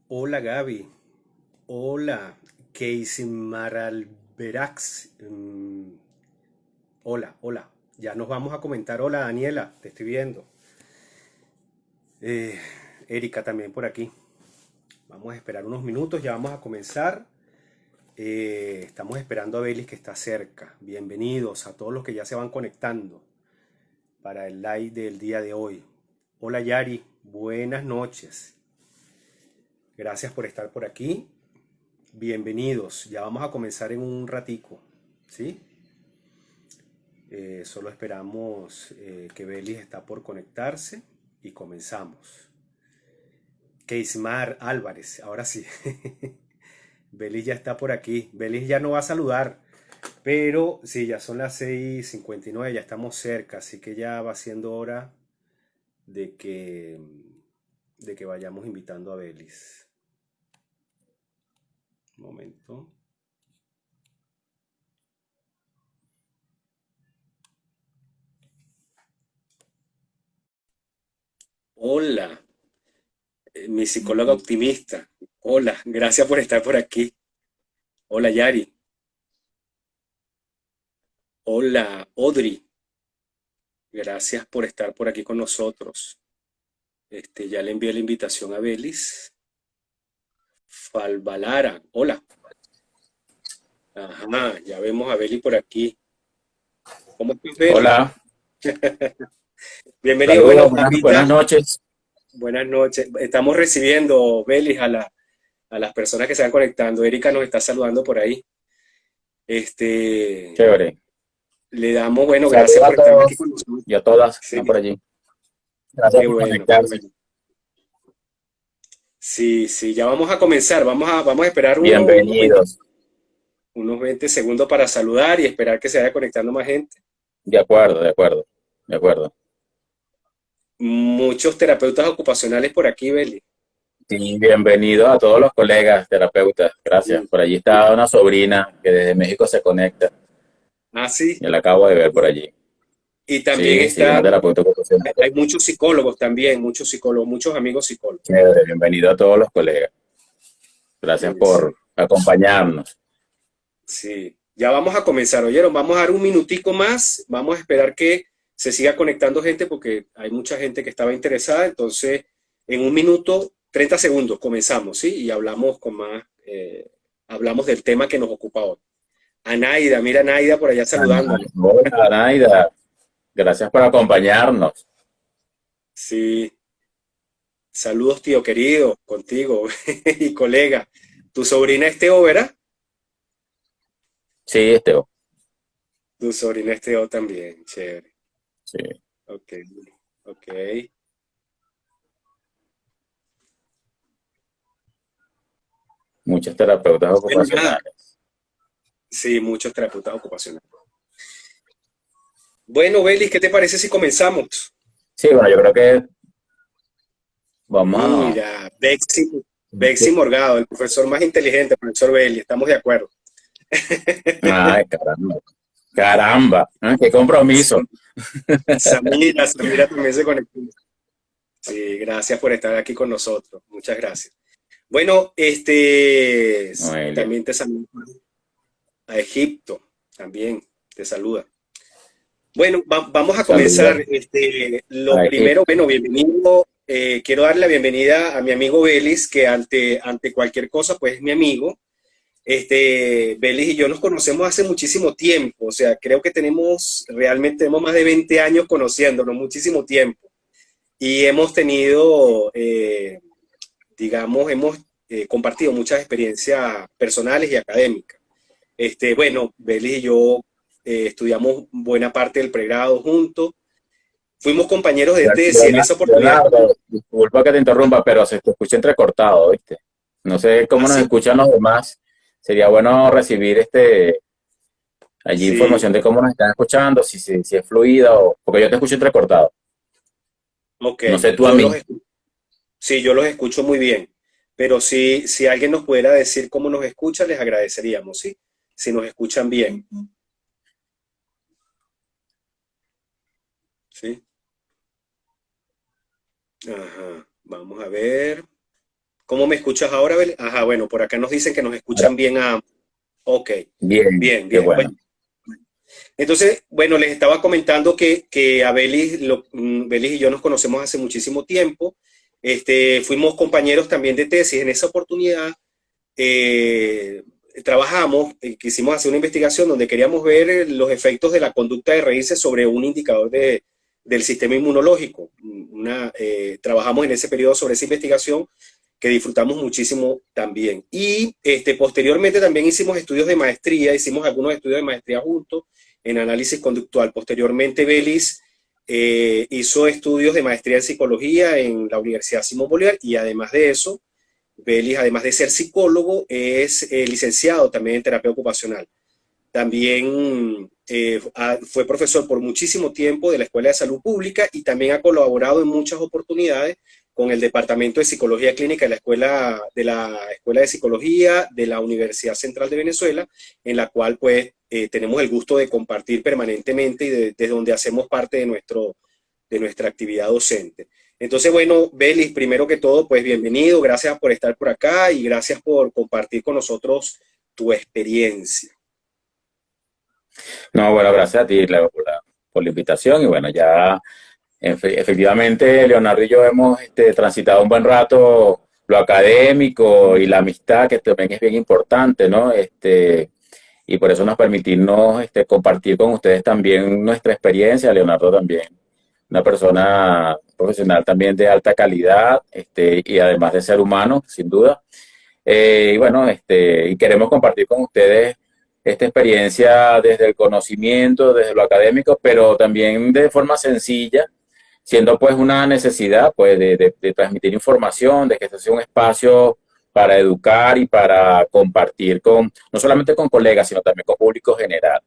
Hola Gaby, hola Casey Maralberax. Hola, hola. Ya nos vamos a comentar. Hola Daniela, te estoy viendo. Eh, Erika también por aquí. Vamos a esperar unos minutos, ya vamos a comenzar. Estamos esperando a Belis que está cerca. Bienvenidos a todos los que ya se van conectando para el live del día de hoy. Hola Yari, buenas noches. Gracias por estar por aquí. Bienvenidos, ya vamos a comenzar en un ratico, ¿sí? Solo esperamos que Belis está por conectarse y comenzamos. Keismar Álvarez, ahora sí. Belis ya está por aquí. Belis ya no va a saludar, pero sí, ya son las 6:59, ya estamos cerca, así que ya va siendo hora de que, de que vayamos invitando a Belis. Un momento. Hola, mi psicóloga optimista. Hola, gracias por estar por aquí. Hola Yari. Hola Audrey. Gracias por estar por aquí con nosotros. Ya le envié la invitación a Belis. Falbalara. Hola. Ajá, ya vemos a Belis por aquí. ¿Cómo estás, Belis? Hola, Bienvenido. Bueno, saludos, buenas ahorita, noches. buenas noches. Estamos recibiendo, Belis, a las personas que se van conectando. Erika nos está saludando por ahí. Este, Chévere. Le damos, bueno, Saludos gracias a por estar aquí todos con nosotros. y a todas que Sí, están por allí. Gracias qué por bueno, qué conectarse. bueno. Sí, sí, ya vamos a comenzar. Vamos a esperar Bienvenidos. unos 20 segundos para saludar y esperar que se vaya conectando más gente. De acuerdo, de acuerdo, de acuerdo. Muchos terapeutas ocupacionales por aquí, Beli. Y bienvenidos a todos los colegas terapeutas. Gracias. Sí. Por allí está una sobrina que desde México se conecta. Ah, sí. Yo la acabo de ver por allí. Y también Sí, sí, está, una terapeuta ocupacional. hay muchos psicólogos también, muchos psicólogos, muchos amigos psicólogos. Chévere, bienvenido a todos los colegas. Gracias Sí, por acompañarnos. sí. Ya vamos a comenzar, oyeron, vamos a dar un minutico más, vamos a esperar que se siga conectando gente porque hay mucha gente que estaba interesada, entonces en un minuto, 30 segundos comenzamos, ¿sí? Y hablamos con más, hablamos del tema que nos ocupa hoy. Anaida, mira Anaida por allá saludándonos. Hola, Naida. Gracias por acompañarnos. Sí, saludos tío querido, contigo y colega. Tu sobrina es Teo, ¿verdad? Sí, Esteo. Tu sobrina es Teo también, chévere. Sí. Ok, ok. Muchos terapeutas Bueno, nada, ocupacionales. sí, muchos terapeutas ocupacionales. Bueno, Belis, ¿qué te parece si comenzamos? Sí, bueno, yo creo que vamos a... Mira, Bexi Morgado, el profesor más inteligente, profesor Belis, estamos de acuerdo. Ay, caramba. Caramba, ¿eh? Qué compromiso. Samira también se conectó. Sí, gracias por estar aquí con nosotros. Muchas gracias. Bueno, Noelia. también te saludo a Egipto, también te saluda. Bueno, vamos a Saludos comenzar. Lo a primero, Egipto. bueno, bienvenido. Quiero darle la bienvenida a mi amigo Belis, que ante cualquier cosa, pues es mi amigo. Belis y yo nos conocemos hace muchísimo tiempo, o sea, creo que realmente tenemos más de 20 años conociéndonos, muchísimo tiempo. Y hemos tenido, digamos, hemos compartido muchas experiencias personales y académicas. Bueno, Belis y yo estudiamos buena parte del pregrado juntos. Fuimos compañeros de tesis en esa oportunidad. Leonardo, disculpa que te interrumpa, pero se te escucha entrecortado, ¿viste? No sé cómo nos Así, escuchan los demás. Sería bueno recibir allí sí, información de cómo nos están escuchando, si es fluida o... Porque yo te escucho entrecortado. ok. No sé tú a Yo mí. sí, yo los escucho muy bien. Pero si alguien nos pudiera decir cómo nos escucha, les agradeceríamos, ¿sí? Si nos escuchan bien, ¿sí? Ajá. Vamos a ver. ¿Cómo me escuchas ahora, Bel? Ajá, bueno, por acá nos dicen que nos Ahora, escuchan bien a... Ok, bien, bien, qué bien. bueno. Entonces, bueno, les estaba comentando que a Belis, Belis y yo nos conocemos hace muchísimo tiempo. Fuimos compañeros también de tesis. En esa oportunidad eh, trabajamos, quisimos hacer una investigación donde queríamos ver los efectos de la conducta de raíces sobre un indicador del sistema inmunológico. Trabajamos en ese periodo sobre esa investigación que disfrutamos muchísimo también. Y posteriormente también hicimos estudios de maestría, hicimos algunos estudios de maestría juntos en análisis conductual. Posteriormente, Belis hizo estudios de maestría en psicología en la Universidad Simón Bolívar y además de eso, Belis, además de ser psicólogo, es licenciado también en terapia ocupacional. También fue profesor por muchísimo tiempo de la Escuela de Salud Pública y también ha colaborado en muchas oportunidades con el Departamento de Psicología Clínica de la Escuela de Psicología de la Universidad Central de Venezuela, en la cual pues tenemos el gusto de compartir permanentemente y desde donde hacemos parte de nuestra actividad docente. Entonces, bueno, Belis, primero que todo, pues bienvenido, gracias por estar por acá y gracias por compartir con nosotros tu experiencia. No, bueno, gracias a ti por la invitación y bueno, ya efectivamente Leonardo y yo hemos transitado un buen rato lo académico y la amistad, que también es bien importante, ¿no? Y por eso nos permitirnos compartir con ustedes también nuestra experiencia, Leonardo también, una persona profesional también de alta calidad, y además de ser humano, sin duda. Y bueno, y queremos compartir con ustedes esta experiencia desde el conocimiento, desde lo académico, pero también de forma sencilla, siendo pues una necesidad pues de transmitir información, de que este sea un espacio para educar y para compartir con, no solamente con colegas, sino también con público general.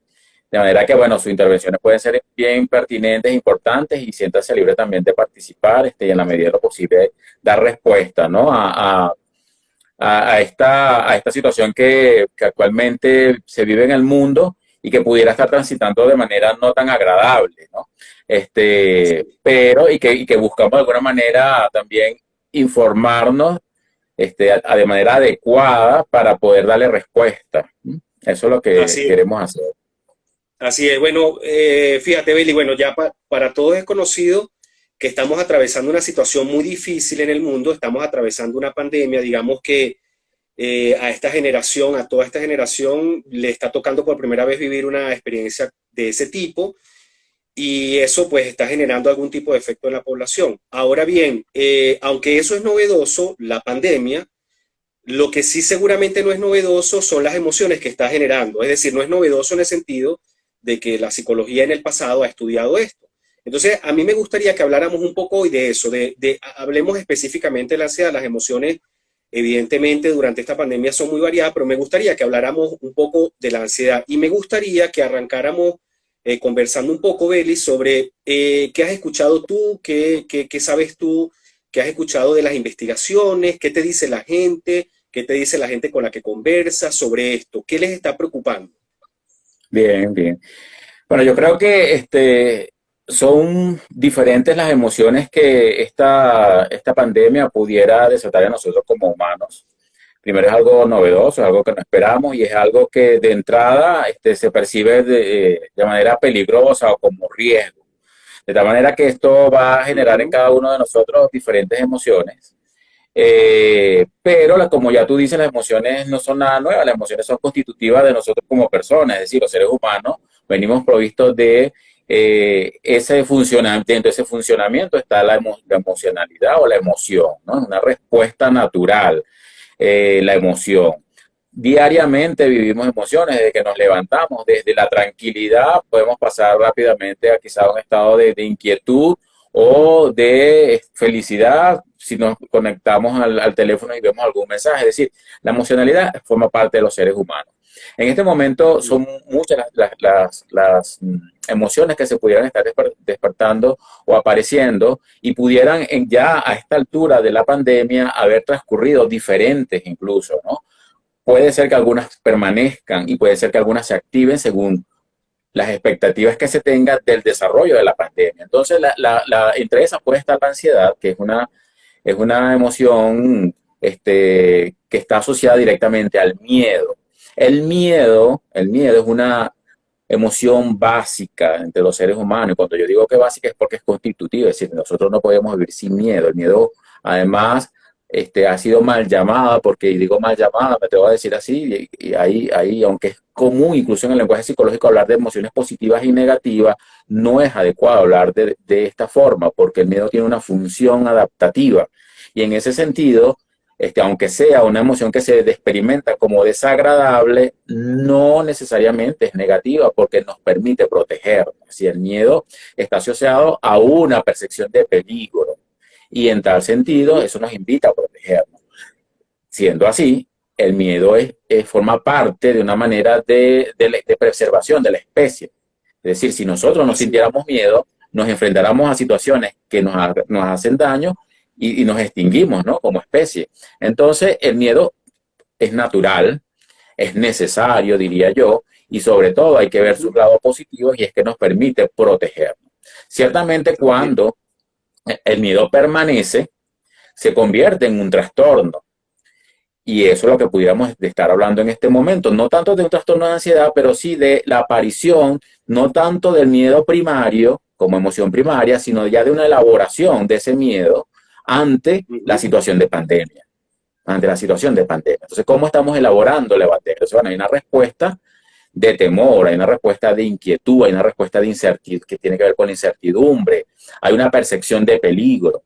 De manera que, bueno, sus intervenciones pueden ser bien pertinentes, importantes y siéntase libre también de participar y en la medida de lo posible dar respuesta, ¿no? A esta situación que actualmente se vive en el mundo y que pudiera estar transitando de manera no tan agradable, ¿no? Pero y que buscamos de alguna manera también informarnos de manera adecuada para poder darle respuesta. Eso es lo que Así es. queremos hacer. Así es, bueno, fíjate, Beli, bueno, ya para todos es conocido que estamos atravesando una situación muy difícil en el mundo, estamos atravesando una pandemia, digamos que a esta generación, a toda esta generación, le está tocando por primera vez vivir una experiencia de ese tipo y eso pues está generando algún tipo de efecto en la población. Ahora bien, aunque eso es novedoso, la pandemia, lo que sí seguramente no es novedoso son las emociones que está generando. Es decir, no es novedoso en el sentido de que la psicología en el pasado ha estudiado esto. Entonces, a mí me gustaría que habláramos un poco hoy de eso, hablemos específicamente de la ansiedad. Las emociones, evidentemente, durante esta pandemia son muy variadas, pero me gustaría que habláramos un poco de la ansiedad y me gustaría que arrancáramos conversando un poco, Beli, sobre qué has escuchado tú, qué sabes tú, qué has escuchado de las investigaciones, qué te dice la gente, qué te dice la gente con la que conversas sobre esto, qué les está preocupando. Bien, bien. Bueno, yo creo que son diferentes las emociones que esta pandemia pudiera desatar en nosotros como humanos. Primero es algo novedoso, es algo que no esperamos y es algo que de entrada se percibe de manera peligrosa o como riesgo. De tal manera que esto va a generar en Ujú. cada uno de nosotros diferentes emociones. Pero como ya tú dices, las emociones no son nada nuevas, las emociones son constitutivas de nosotros como personas, es decir, los seres humanos venimos provistos de ese funcionamiento, dentro de ese funcionamiento está la emocionalidad o la emoción, ¿no? Una respuesta natural, la emoción. Diariamente vivimos emociones, desde que nos levantamos, desde la tranquilidad podemos pasar rápidamente a quizá un estado de inquietud o de felicidad si nos conectamos al teléfono y vemos algún mensaje. Es decir, la emocionalidad forma parte de los seres humanos. En este momento son muchas emociones que se pudieran estar despertando o apareciendo y pudieran ya a esta altura de la pandemia haber transcurrido diferentes incluso, ¿no? Puede ser que algunas permanezcan y puede ser que algunas se activen según las expectativas que se tengan del desarrollo de la pandemia. Entonces, entre esas puede estar la ansiedad, que es una emoción que está asociada directamente al miedo. El miedo es una emoción básica entre los seres humanos. Y cuando yo digo que básica es porque es constitutiva, es decir, nosotros no podemos vivir sin miedo. El miedo, además, ha sido mal llamada, porque y digo mal llamada, me tengo a decir así, y ahí, aunque es común, incluso en el lenguaje psicológico, hablar de emociones positivas y negativas, no es adecuado hablar de esta forma, porque el miedo tiene una función adaptativa. Y en ese sentido, aunque sea una emoción que se experimenta como desagradable, no necesariamente es negativa porque nos permite protegernos. Si el miedo está asociado a una percepción de peligro y en tal sentido eso nos invita a protegernos. Siendo así, el miedo forma parte de una manera de preservación de la especie. Es decir, si nosotros no sintiéramos miedo, nos enfrentáramos a situaciones que nos hacen daño y nos extinguimos, ¿no? Como especie. Entonces, el miedo es natural, es necesario, diría yo, y sobre todo hay que ver sus lados positivos y es que nos permite protegernos. Ciertamente, cuando el miedo permanece, se convierte en un trastorno. Y eso es lo que pudiéramos estar hablando en este momento. No tanto de un trastorno de ansiedad, pero sí de la aparición, no tanto del miedo primario como emoción primaria, sino ya de una elaboración de ese miedo ante la situación de pandemia. Ante la situación de pandemia. Entonces, ¿cómo estamos elaborando la pandemia? Entonces, bueno, hay una respuesta de temor, hay una respuesta de inquietud, hay una respuesta de incertidumbre que tiene que ver con la incertidumbre, hay una percepción de peligro.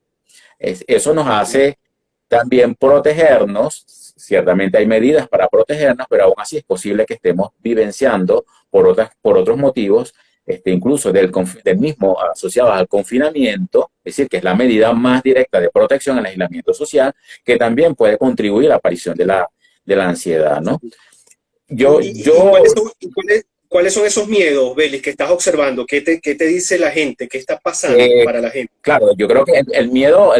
Eso nos hace también protegernos. Ciertamente hay medidas para protegernos, pero aún así es posible que estemos vivenciando por otros motivos, incluso del mismo asociados al confinamiento, es decir, que es la medida más directa de protección al aislamiento social, que también puede contribuir a la aparición de la ansiedad, ¿no? ¿Cuáles son esos miedos, Belis, que estás observando? ¿Qué te dice la gente? ¿Qué está pasando para la gente? Claro, yo creo que el miedo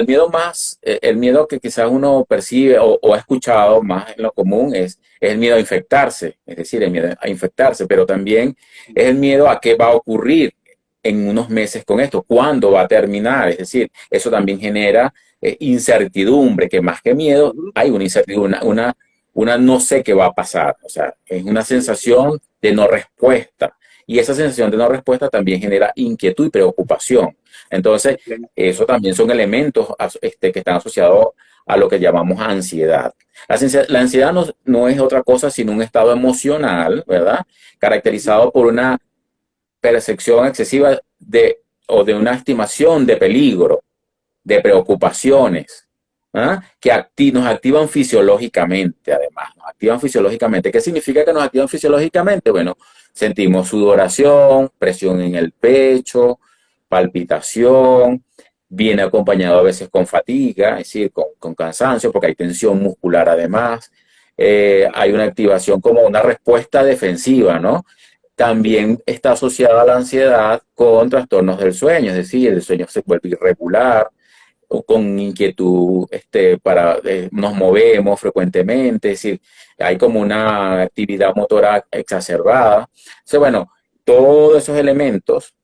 que quizás uno percibe o ha escuchado más en lo común es el miedo a infectarse, es decir, el miedo a infectarse, pero también es el miedo a qué va a ocurrir en unos meses con esto, cuándo va a terminar, es decir, eso también genera incertidumbre, que más que miedo hay una incertidumbre, una no sé qué va a pasar, o sea, es una sensación de no respuesta. Y esa sensación de no respuesta también genera inquietud y preocupación. Entonces, eso también son elementos que están asociados a lo que llamamos ansiedad. La ansiedad no es otra cosa sino un estado emocional, ¿verdad? Caracterizado por una percepción excesiva o de una estimación de peligro, de preocupaciones, ¿ah? Que nos activan fisiológicamente, además. Nos activan fisiológicamente. ¿Qué significa que nos activan fisiológicamente? Bueno, sentimos sudoración, presión en el pecho, palpitación, viene acompañado a veces con fatiga, es decir, con cansancio, porque hay tensión muscular además. Hay una activación como una respuesta defensiva, ¿no? También está asociada a la ansiedad con trastornos del sueño, es decir, el sueño se vuelve irregular, o con inquietud, nos movemos frecuentemente, es decir, hay como una actividad motora exacerbada. Entonces, bueno, todos esos elementos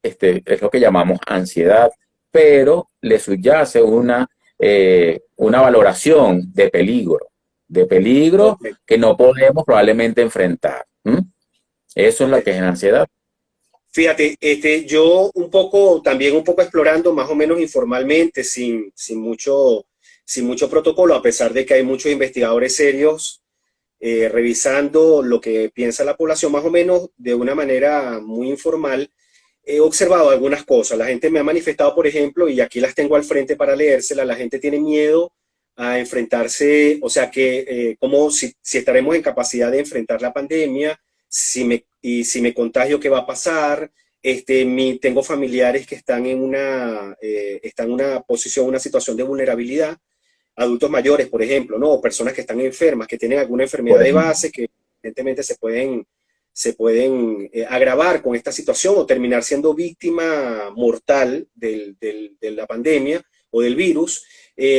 es lo que llamamos ansiedad, pero le subyace una valoración de peligro que no podemos probablemente enfrentar. Eso es lo que es la ansiedad. Fíjate, yo también un poco explorando más o menos informalmente, sin mucho protocolo, a pesar de que hay muchos investigadores serios revisando lo que piensa la población, más o menos de una manera muy informal, he observado algunas cosas. La gente me ha manifestado, por ejemplo, y aquí las tengo al frente para leérselas, la gente tiene miedo a enfrentarse, o sea, como si estaremos en capacidad de enfrentar la pandemia, si me contagio, ¿qué va a pasar? Tengo familiares que están en una posición, una situación de vulnerabilidad, adultos mayores, por ejemplo, ¿no? O personas que están enfermas, que tienen alguna enfermedad de base, que evidentemente se pueden agravar con esta situación o terminar siendo víctima mortal de la pandemia o del virus.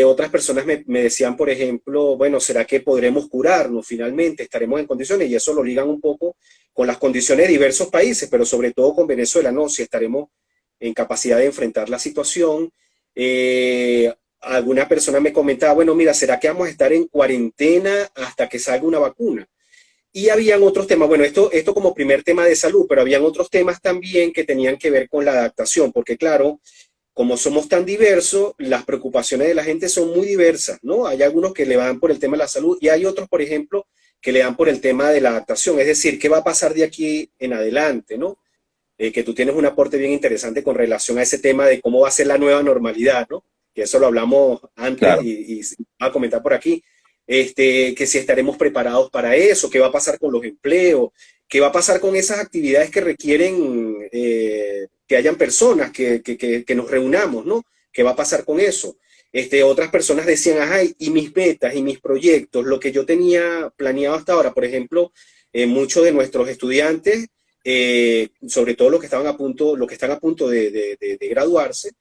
Otras personas me decían, por ejemplo, bueno, ¿será que podremos curarnos finalmente? ¿Estaremos en condiciones? Y eso lo ligan un poco con las condiciones de diversos países, pero sobre todo con Venezuela, ¿no? Si estaremos en capacidad de enfrentar la situación. alguna persona me comentaba, bueno, mira, ¿será que vamos a estar en cuarentena hasta que salga una vacuna? Y habían otros temas, bueno, esto como primer tema de salud, pero habían otros temas también que tenían que ver con la adaptación, porque claro, como somos tan diversos, las preocupaciones de la gente son muy diversas, ¿no? Hay algunos que le dan por el tema de la salud y hay otros, por ejemplo, que le dan por el tema de la adaptación, es decir, ¿qué va a pasar de aquí en adelante, ¿no? Que tú tienes un aporte bien interesante con relación a ese tema de cómo va a ser la nueva normalidad, ¿no? Que eso lo hablamos antes Claro. y va a comentar por aquí, que si estaremos preparados para eso, qué va a pasar con los empleos, qué va a pasar con esas actividades que requieren que hayan personas, que nos reunamos, ¿no? ¿Qué va a pasar con eso? Otras personas decían, ajá, y mis metas y mis proyectos, lo que yo tenía planeado hasta ahora, por ejemplo, muchos de nuestros estudiantes sobre todo los que estaban a punto, los que están a punto de graduarse,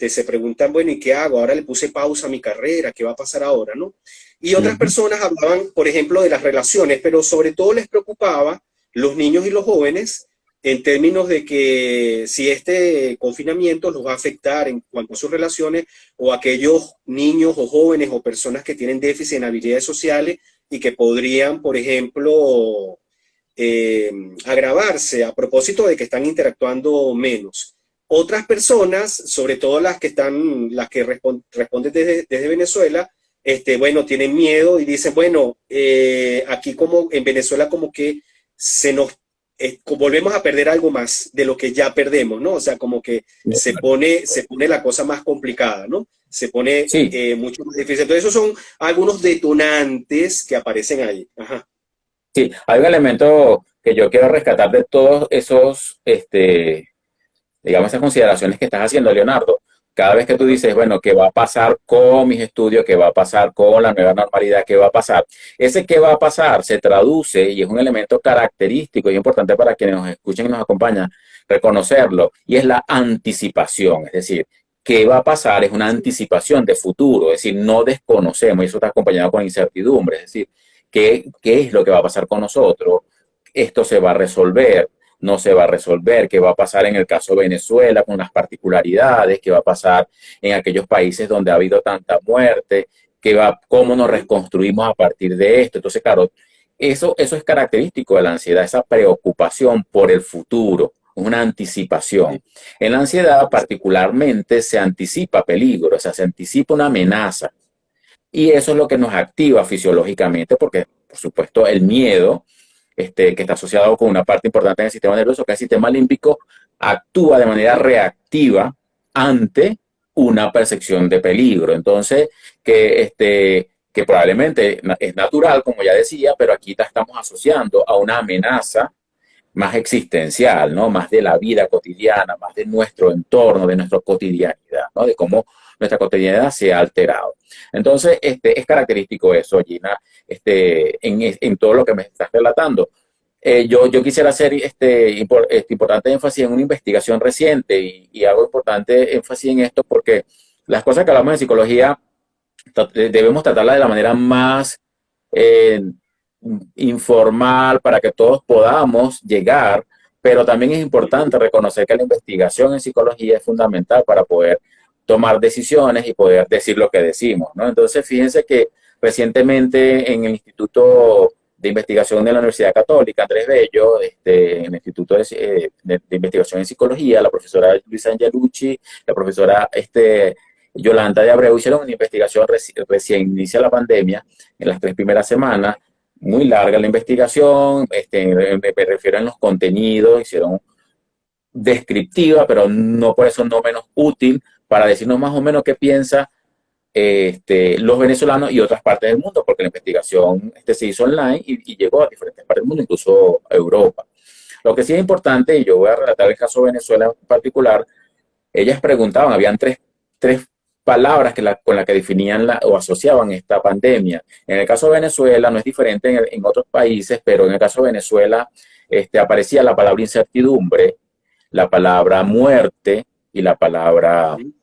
se preguntan, bueno, ¿y qué hago? Ahora le puse pausa a mi carrera, ¿qué va a pasar ahora, no? Y otras Ujú. personas hablaban, por ejemplo, de las relaciones, pero sobre todo les preocupaba los niños y los jóvenes en términos de que si este confinamiento los va a afectar en cuanto a sus relaciones o aquellos niños o jóvenes o personas que tienen déficit en habilidades sociales y que podrían, por ejemplo, agravarse a propósito de que están interactuando menos. Otras personas, sobre todo las que responden desde Venezuela, bueno, tienen miedo y dicen, bueno, aquí como en Venezuela como que se nos volvemos a perder algo más de lo que ya perdemos, ¿no? O sea, como que se pone la cosa más complicada, ¿no? Se pone Sí, mucho más difícil. Entonces, esos son algunos detonantes que aparecen ahí. Ajá. sí, hay un elemento que yo quiero rescatar de todos esos, digamos, esas consideraciones que estás haciendo, Leonardo. Cada vez que tú Ajá. dices, bueno, ¿qué va a pasar con mis estudios? ¿Qué va a pasar con la nueva normalidad? ¿Qué va a pasar? Ese qué va a pasar se traduce y es un elemento característico y importante para quienes nos escuchen y nos acompañan reconocerlo, y es la anticipación. Es decir, ¿qué va a pasar? Es una Sí. anticipación de futuro, es decir, no desconocemos y eso está acompañado con incertidumbre. Es decir, ¿qué es lo que va a pasar con nosotros? Esto se va a resolver, no se va a resolver, qué va a pasar en el caso de Venezuela con las particularidades, qué va a pasar en aquellos países donde ha habido tanta muerte, cómo nos Ujú. reconstruimos a partir de esto. Entonces, claro, eso es característico de la ansiedad, esa preocupación por el futuro, una anticipación. Sí. En la ansiedad particularmente se anticipa peligro, o sea, se anticipa una amenaza. Y eso es lo que nos activa fisiológicamente, porque, por supuesto, el miedo, que está asociado con una parte importante del sistema nervioso, que es el sistema límbico, actúa de manera Ujú. reactiva ante una percepción de peligro. Entonces, que probablemente es natural, como ya decía, pero aquí la estamos asociando a una amenaza más existencial, ¿no? Más de la vida cotidiana, más de nuestro entorno, de nuestra cotidianidad, ¿no? De cómo nuestra cotidianidad se ha alterado. Entonces, es característico eso, Gina, en todo lo que me estás relatando. Yo quisiera hacer importante énfasis en una investigación reciente y hago importante énfasis en esto porque las cosas que hablamos en psicología debemos tratarlas de la manera más eh, informal para que todos podamos llegar, pero también es Ujú. importante reconocer que la investigación en psicología es fundamental para poder tomar decisiones y poder decir lo que decimos, ¿no? Entonces, fíjense que recientemente en el Instituto de Investigación de la Universidad Católica, Andrés Bello, en el Instituto de Investigación en Psicología, la profesora Luisa Angelucci, la profesora Yolanda de Abreu hicieron una investigación recién inicia la pandemia, en las 3 primeras semanas, muy larga la investigación, me refiero en los contenidos, hicieron descriptiva, pero no por eso no menos útil para decirnos más o menos qué piensa los venezolanos y otras partes del mundo, porque la investigación se hizo online y llegó a diferentes partes del mundo, incluso a Europa. Lo que sí es importante, y yo voy a relatar el caso de Venezuela en particular, ellas preguntaban, habían tres palabras con las que definían o asociaban esta pandemia. En el caso de Venezuela, no es diferente en otros países, pero en el caso de Venezuela aparecía la palabra incertidumbre, la palabra muerte y la palabra Ujú.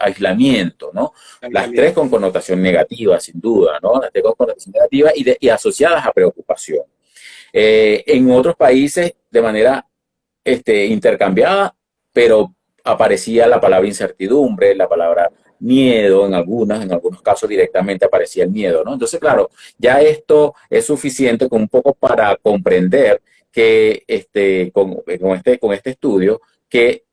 aislamiento, ¿no? Las tres Aislamiento. con connotación negativa, sin duda, ¿no? Las tres con connotación negativa y asociadas a preocupación. En otros países, de manera intercambiada, pero aparecía la palabra incertidumbre, la palabra miedo, en algunos casos directamente aparecía el miedo, ¿no? Entonces, claro, ya esto es suficiente con un poco para comprender que con este estudio, que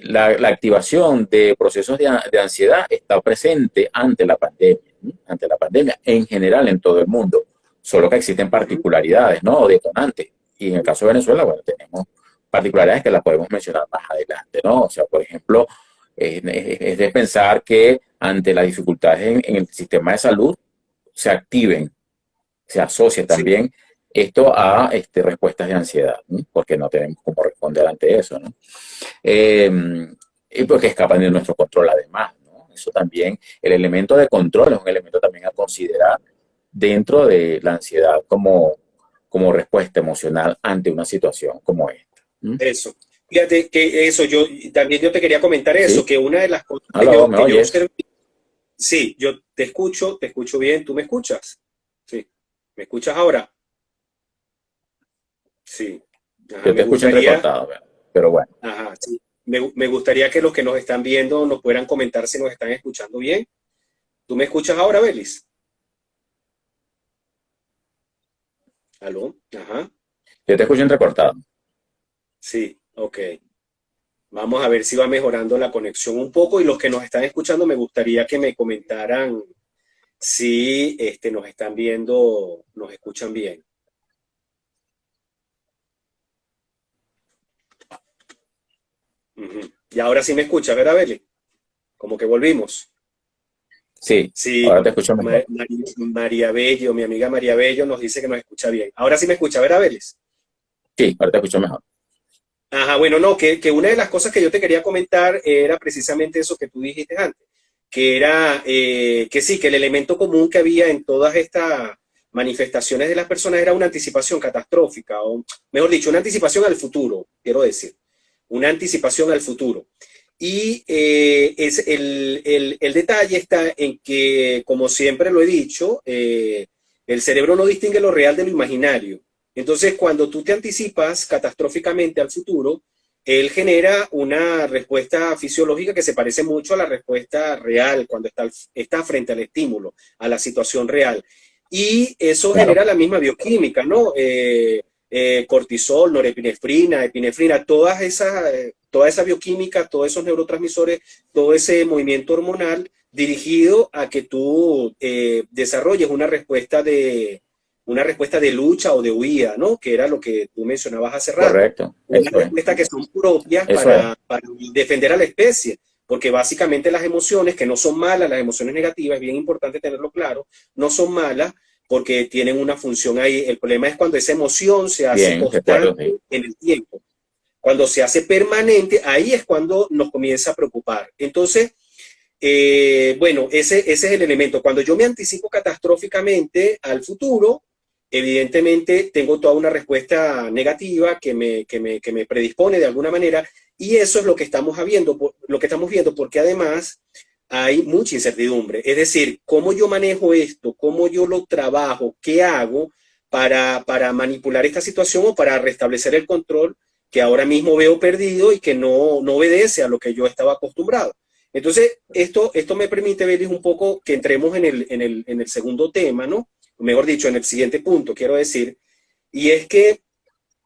la activación de procesos de ansiedad está presente ante la pandemia, ¿no? Ante la pandemia en general en todo el mundo, solo que existen Ujú. particularidades, ¿no? O detonantes. Y en el caso de Venezuela, bueno, tenemos particularidades que las podemos mencionar más adelante, ¿no? O sea, por ejemplo, es de pensar que ante las dificultades en el sistema de salud se activen, se asocia Sí, también esto a respuestas de ansiedad, ¿no? Porque no tenemos cómo responder ante eso, ¿no? Eh, y porque escapan de nuestro control además, ¿no? Eso también, el elemento de control es un elemento también a considerar dentro de la ansiedad como respuesta emocional ante una situación como esta. ¿Mm? eso. Fíjate que eso, también yo te quería comentar eso, ¿Sí? que una de las cosas ¿Aló? ¿Me que yo oyes? observé, sí, yo te escucho bien, ¿tú me escuchas? Sí, ¿me escuchas ahora? Sí. Ajá, Yo te escucho entrecortado, pero bueno. sí. Me gustaría que los que nos están viendo nos puedan comentar si nos están escuchando bien. ¿Tú me escuchas ahora, Belis? ¿Aló? Ajá, Yo te escucho entrecortado. sí, ok. Vamos a ver si va mejorando la conexión un poco y los que nos están escuchando me gustaría que me comentaran si nos están viendo, nos escuchan bien. Ujú. Y ahora sí me escucha, ¿verdad, Beli? Como que volvimos. Sí, Sí, ahora te escucho mejor. María Bello, mi amiga María Bello nos dice que nos escucha bien. Ahora sí me escucha, ¿verdad, Belis? Sí, ahora te escucho mejor. Ajá, bueno, no, que una de las cosas que yo te quería comentar era precisamente eso que tú dijiste antes, que era que sí, que el elemento común que había en todas estas manifestaciones de las personas era una anticipación catastrófica, o mejor dicho, una anticipación al futuro, quiero decir, una anticipación al futuro. Y el detalle está en que, como siempre lo he dicho, el cerebro no distingue lo real de lo imaginario. Entonces, cuando tú te anticipas catastróficamente al futuro, él genera una respuesta fisiológica que se parece mucho a la respuesta real cuando está frente al estímulo, a la situación real. Y eso Claro, genera la misma bioquímica, ¿no? Cortisol, norepinefrina, epinefrina, toda esa bioquímica, todos esos neurotransmisores, todo ese movimiento hormonal dirigido a que tú desarrolles una respuesta de lucha o de huida, ¿no? Que era lo que tú mencionabas hace rato. correcto. Una respuesta que son propias Eso es. para defender a la especie, porque básicamente las emociones, que no son malas, las emociones negativas, es bien importante tenerlo claro, no son malas porque tienen una función ahí. El problema es cuando esa emoción se hace Bien, de acuerdo, constante sí. en el tiempo. Cuando se hace permanente, ahí es cuando nos comienza a preocupar. Entonces, bueno, ese es el elemento. Cuando yo me anticipo catastróficamente al futuro, evidentemente tengo toda una respuesta negativa que me predispone de alguna manera y eso es lo que lo que estamos viendo porque además hay mucha incertidumbre. Es decir, cómo yo manejo esto, cómo yo lo trabajo, qué hago para manipular esta situación o para restablecer el control que ahora mismo veo perdido y que no obedece a lo que yo estaba acostumbrado. Entonces, esto me permite ver un poco que entremos en el segundo tema, ¿no? Mejor dicho, en el siguiente punto, quiero decir, y es que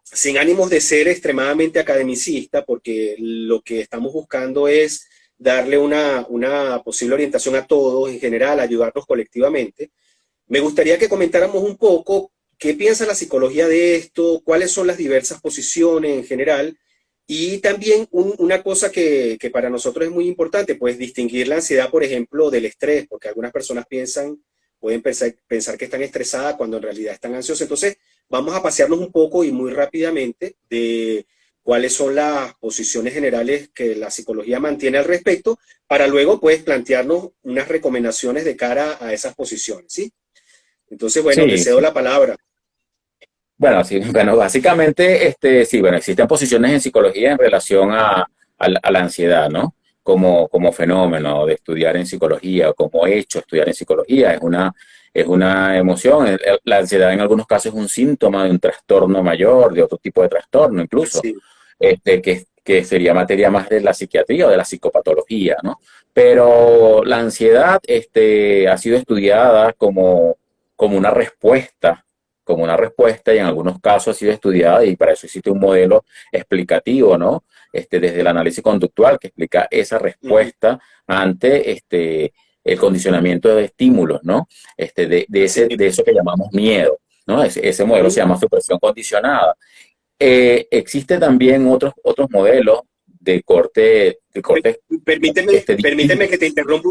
sin ánimos de ser extremadamente academicista, porque lo que estamos buscando es darle una posible orientación a todos en general, ayudarnos colectivamente, me gustaría que comentáramos un poco qué piensa la psicología de esto, cuáles son las diversas posiciones en general y también una cosa que para nosotros es muy importante, pues distinguir la ansiedad, por ejemplo, del estrés, porque algunas personas pueden pensar que están estresadas cuando en realidad están ansiosas. Entonces, vamos a pasearnos un poco y muy rápidamente de cuáles son las posiciones generales que la psicología mantiene al respecto, para luego, pues, plantearnos unas recomendaciones de cara a esas posiciones, ¿sí? Entonces, bueno, te Sí, cedo sí. la palabra. Bueno, sí, bueno, básicamente, sí, bueno, existen posiciones en psicología en relación a la ansiedad, ¿no? Como fenómeno de estudiar en psicología o como hecho estudiar en psicología. Es una emoción. La ansiedad en algunos casos es un síntoma de un trastorno mayor, de otro tipo de trastorno incluso, Sí, que que sería materia más de la psiquiatría o de la psicopatología, ¿no? Pero la ansiedad ha sido estudiada como una respuesta y en algunos casos ha sido estudiada y para eso existe un modelo explicativo, ¿no? Desde el análisis conductual que explica esa respuesta ante el condicionamiento de estímulos, ¿no? De eso que llamamos miedo, ¿no? Ese modelo se llama supresión condicionada. Existe también otros modelos de corte Permíteme que te interrumpa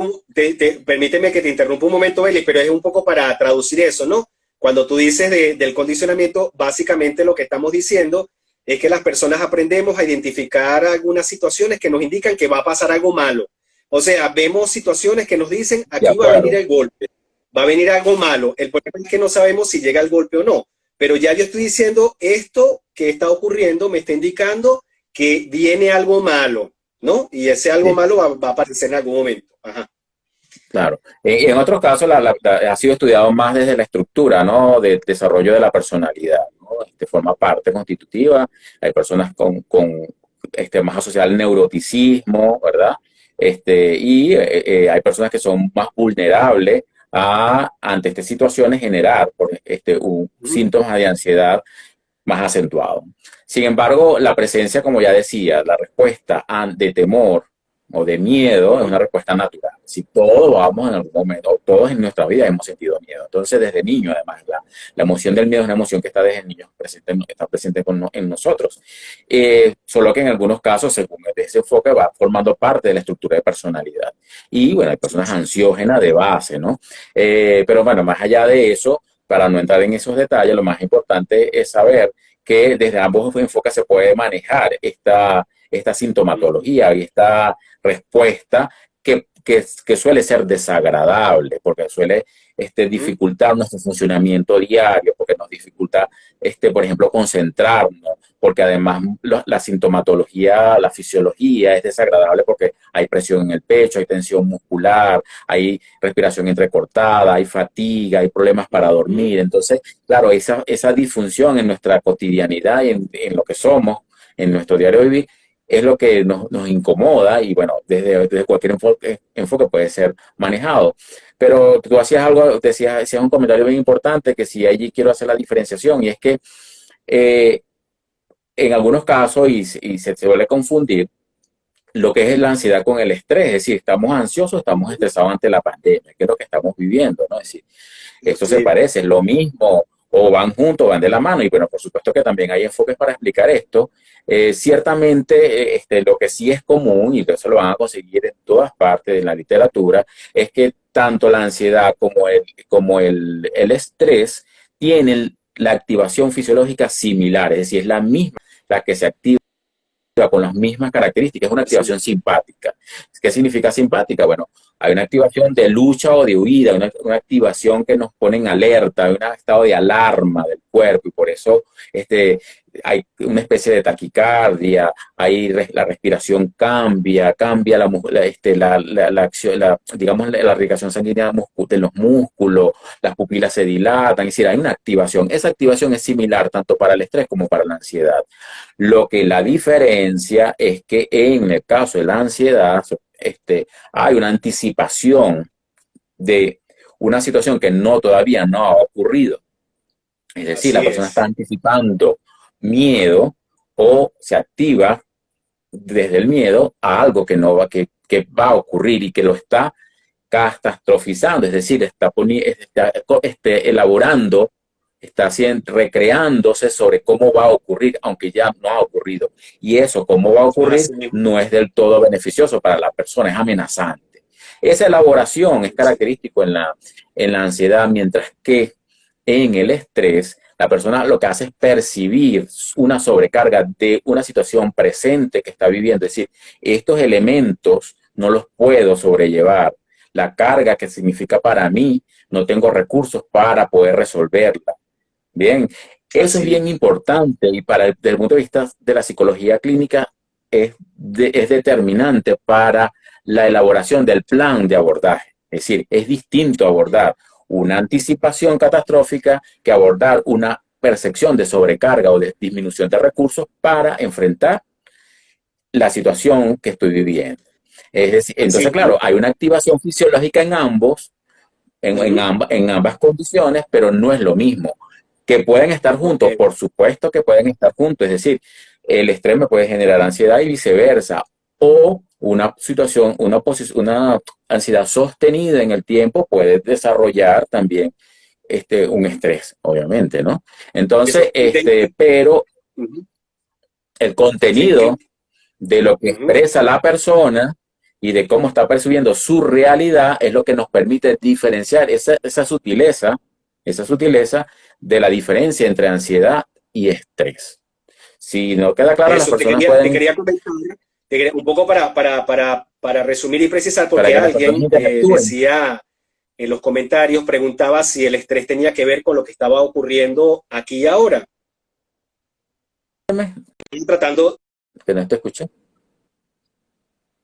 permíteme que te interrumpa un momento, Belis, pero es un poco para traducir eso, ¿no? Cuando tú dices del condicionamiento, básicamente lo que estamos diciendo es que las personas aprendemos a identificar algunas situaciones que nos indican que va a pasar algo malo. O sea, vemos situaciones que nos dicen, aquí va a venir el golpe, va a venir algo malo. El problema es que no sabemos si llega el golpe o no. Pero ya yo estoy diciendo, esto que está ocurriendo me está indicando que viene algo malo, ¿no? Y ese algo malo va a aparecer en algún momento. Ajá. Claro. En otros casos ha sido estudiado más desde la estructura, ¿no? De desarrollo de la personalidad, ¿no? Forma parte constitutiva. Hay personas más asociadas al neuroticismo, ¿verdad? Hay personas que son más vulnerables ante estas situaciones generar síntomas de ansiedad más acentuados. Sin embargo, la presencia, como ya decía, la respuesta de temor o de miedo es una respuesta natural. Si todos vamos en algún momento, todos en nuestra vida hemos sentido miedo. Entonces, desde niño, además, la emoción del miedo es una emoción que está desde niños está presente en nosotros. Solo que en algunos casos, según ese enfoque, va formando parte de la estructura de personalidad. Y bueno, hay personas ansiógenas de base, ¿no? Pero bueno, más allá de eso, para no entrar en esos detalles, lo más importante es saber que desde ambos enfoques se puede manejar esta sintomatología y esta respuesta que suele ser desagradable, porque suele dificultar nuestro funcionamiento diario, porque nos dificulta, por ejemplo, concentrarnos, porque además la sintomatología, la fisiología es desagradable porque hay presión en el pecho, hay tensión muscular, hay respiración entrecortada, hay fatiga, hay problemas para dormir. Entonces, claro, esa disfunción en nuestra cotidianidad y en lo que somos, en nuestro diario vivir, es lo que nos incomoda y bueno, desde cualquier enfoque puede ser manejado. Pero tú hacías un comentario bien importante que sí, allí quiero hacer la diferenciación y es que en algunos casos, y se suele confundir, lo que es la ansiedad con el estrés, es decir, estamos ansiosos, estamos estresados ante la pandemia, que es lo que estamos viviendo, ¿no? Es decir, esto se parece, es lo mismo, o van juntos, van de la mano, y bueno, por supuesto que también hay enfoques para explicar esto. Ciertamente, lo que sí es común, y eso lo van a conseguir en todas partes de la literatura, es que tanto la ansiedad como el estrés tienen la activación fisiológica similar, es decir, es la misma la que se activa con las mismas características, es una activación simpática. ¿Qué significa simpática? Bueno, hay una activación de lucha o de huida, una activación que nos pone en alerta, hay un estado de alarma del cuerpo y por eso hay una especie de taquicardia, la respiración cambia la acción, digamos, la irrigación sanguínea de los músculos, las pupilas se dilatan, es decir, hay una activación. Esa activación es similar tanto para el estrés como para la ansiedad. Lo que la diferencia es que en el caso de la ansiedad, hay una anticipación de una situación que todavía no ha ocurrido. Es decir, la persona está anticipando miedo o se activa desde el miedo a algo que va a ocurrir y que lo está catastrofizando, es decir, está elaborando, está recreándose sobre cómo va a ocurrir, aunque ya no ha ocurrido. Y eso, cómo va a ocurrir, no es del todo beneficioso para la persona, es amenazante. Esa elaboración es característico en la ansiedad, mientras que en el estrés, la persona lo que hace es percibir una sobrecarga de una situación presente que está viviendo. Es decir, estos elementos no los puedo sobrellevar. La carga que significa para mí, no tengo recursos para poder resolverla. Bien, eso es bien importante y desde el punto de vista de la psicología clínica es determinante para la elaboración del plan de abordaje. Es decir, es distinto abordar una anticipación catastrófica que abordar una percepción de sobrecarga o de disminución de recursos para enfrentar la situación que estoy viviendo. Es decir, entonces, Sí. claro, hay una activación fisiológica en ambos, en ambas condiciones, pero no es lo mismo. Que pueden estar Ok. juntos, por supuesto que pueden estar juntos, es decir, el estrés me puede generar ansiedad y viceversa, o una situación, una ansiedad sostenida en el tiempo puede desarrollar también un estrés, obviamente, ¿no? Eso, Entonces, pero ujú. el Sí, contenido de lo que ujú. expresa la persona y de cómo está percibiendo su realidad es lo que nos permite diferenciar esa sutileza de la diferencia entre ansiedad y estrés. Si no queda claro, las Eso personas te pueden, quería comentar, un poco para resumir y precisar, para porque que las personas alguien interactúen. decía en los comentarios, preguntaba si el estrés tenía que ver con lo que estaba ocurriendo aquí y ahora. Estoy tratando Que no te escuché.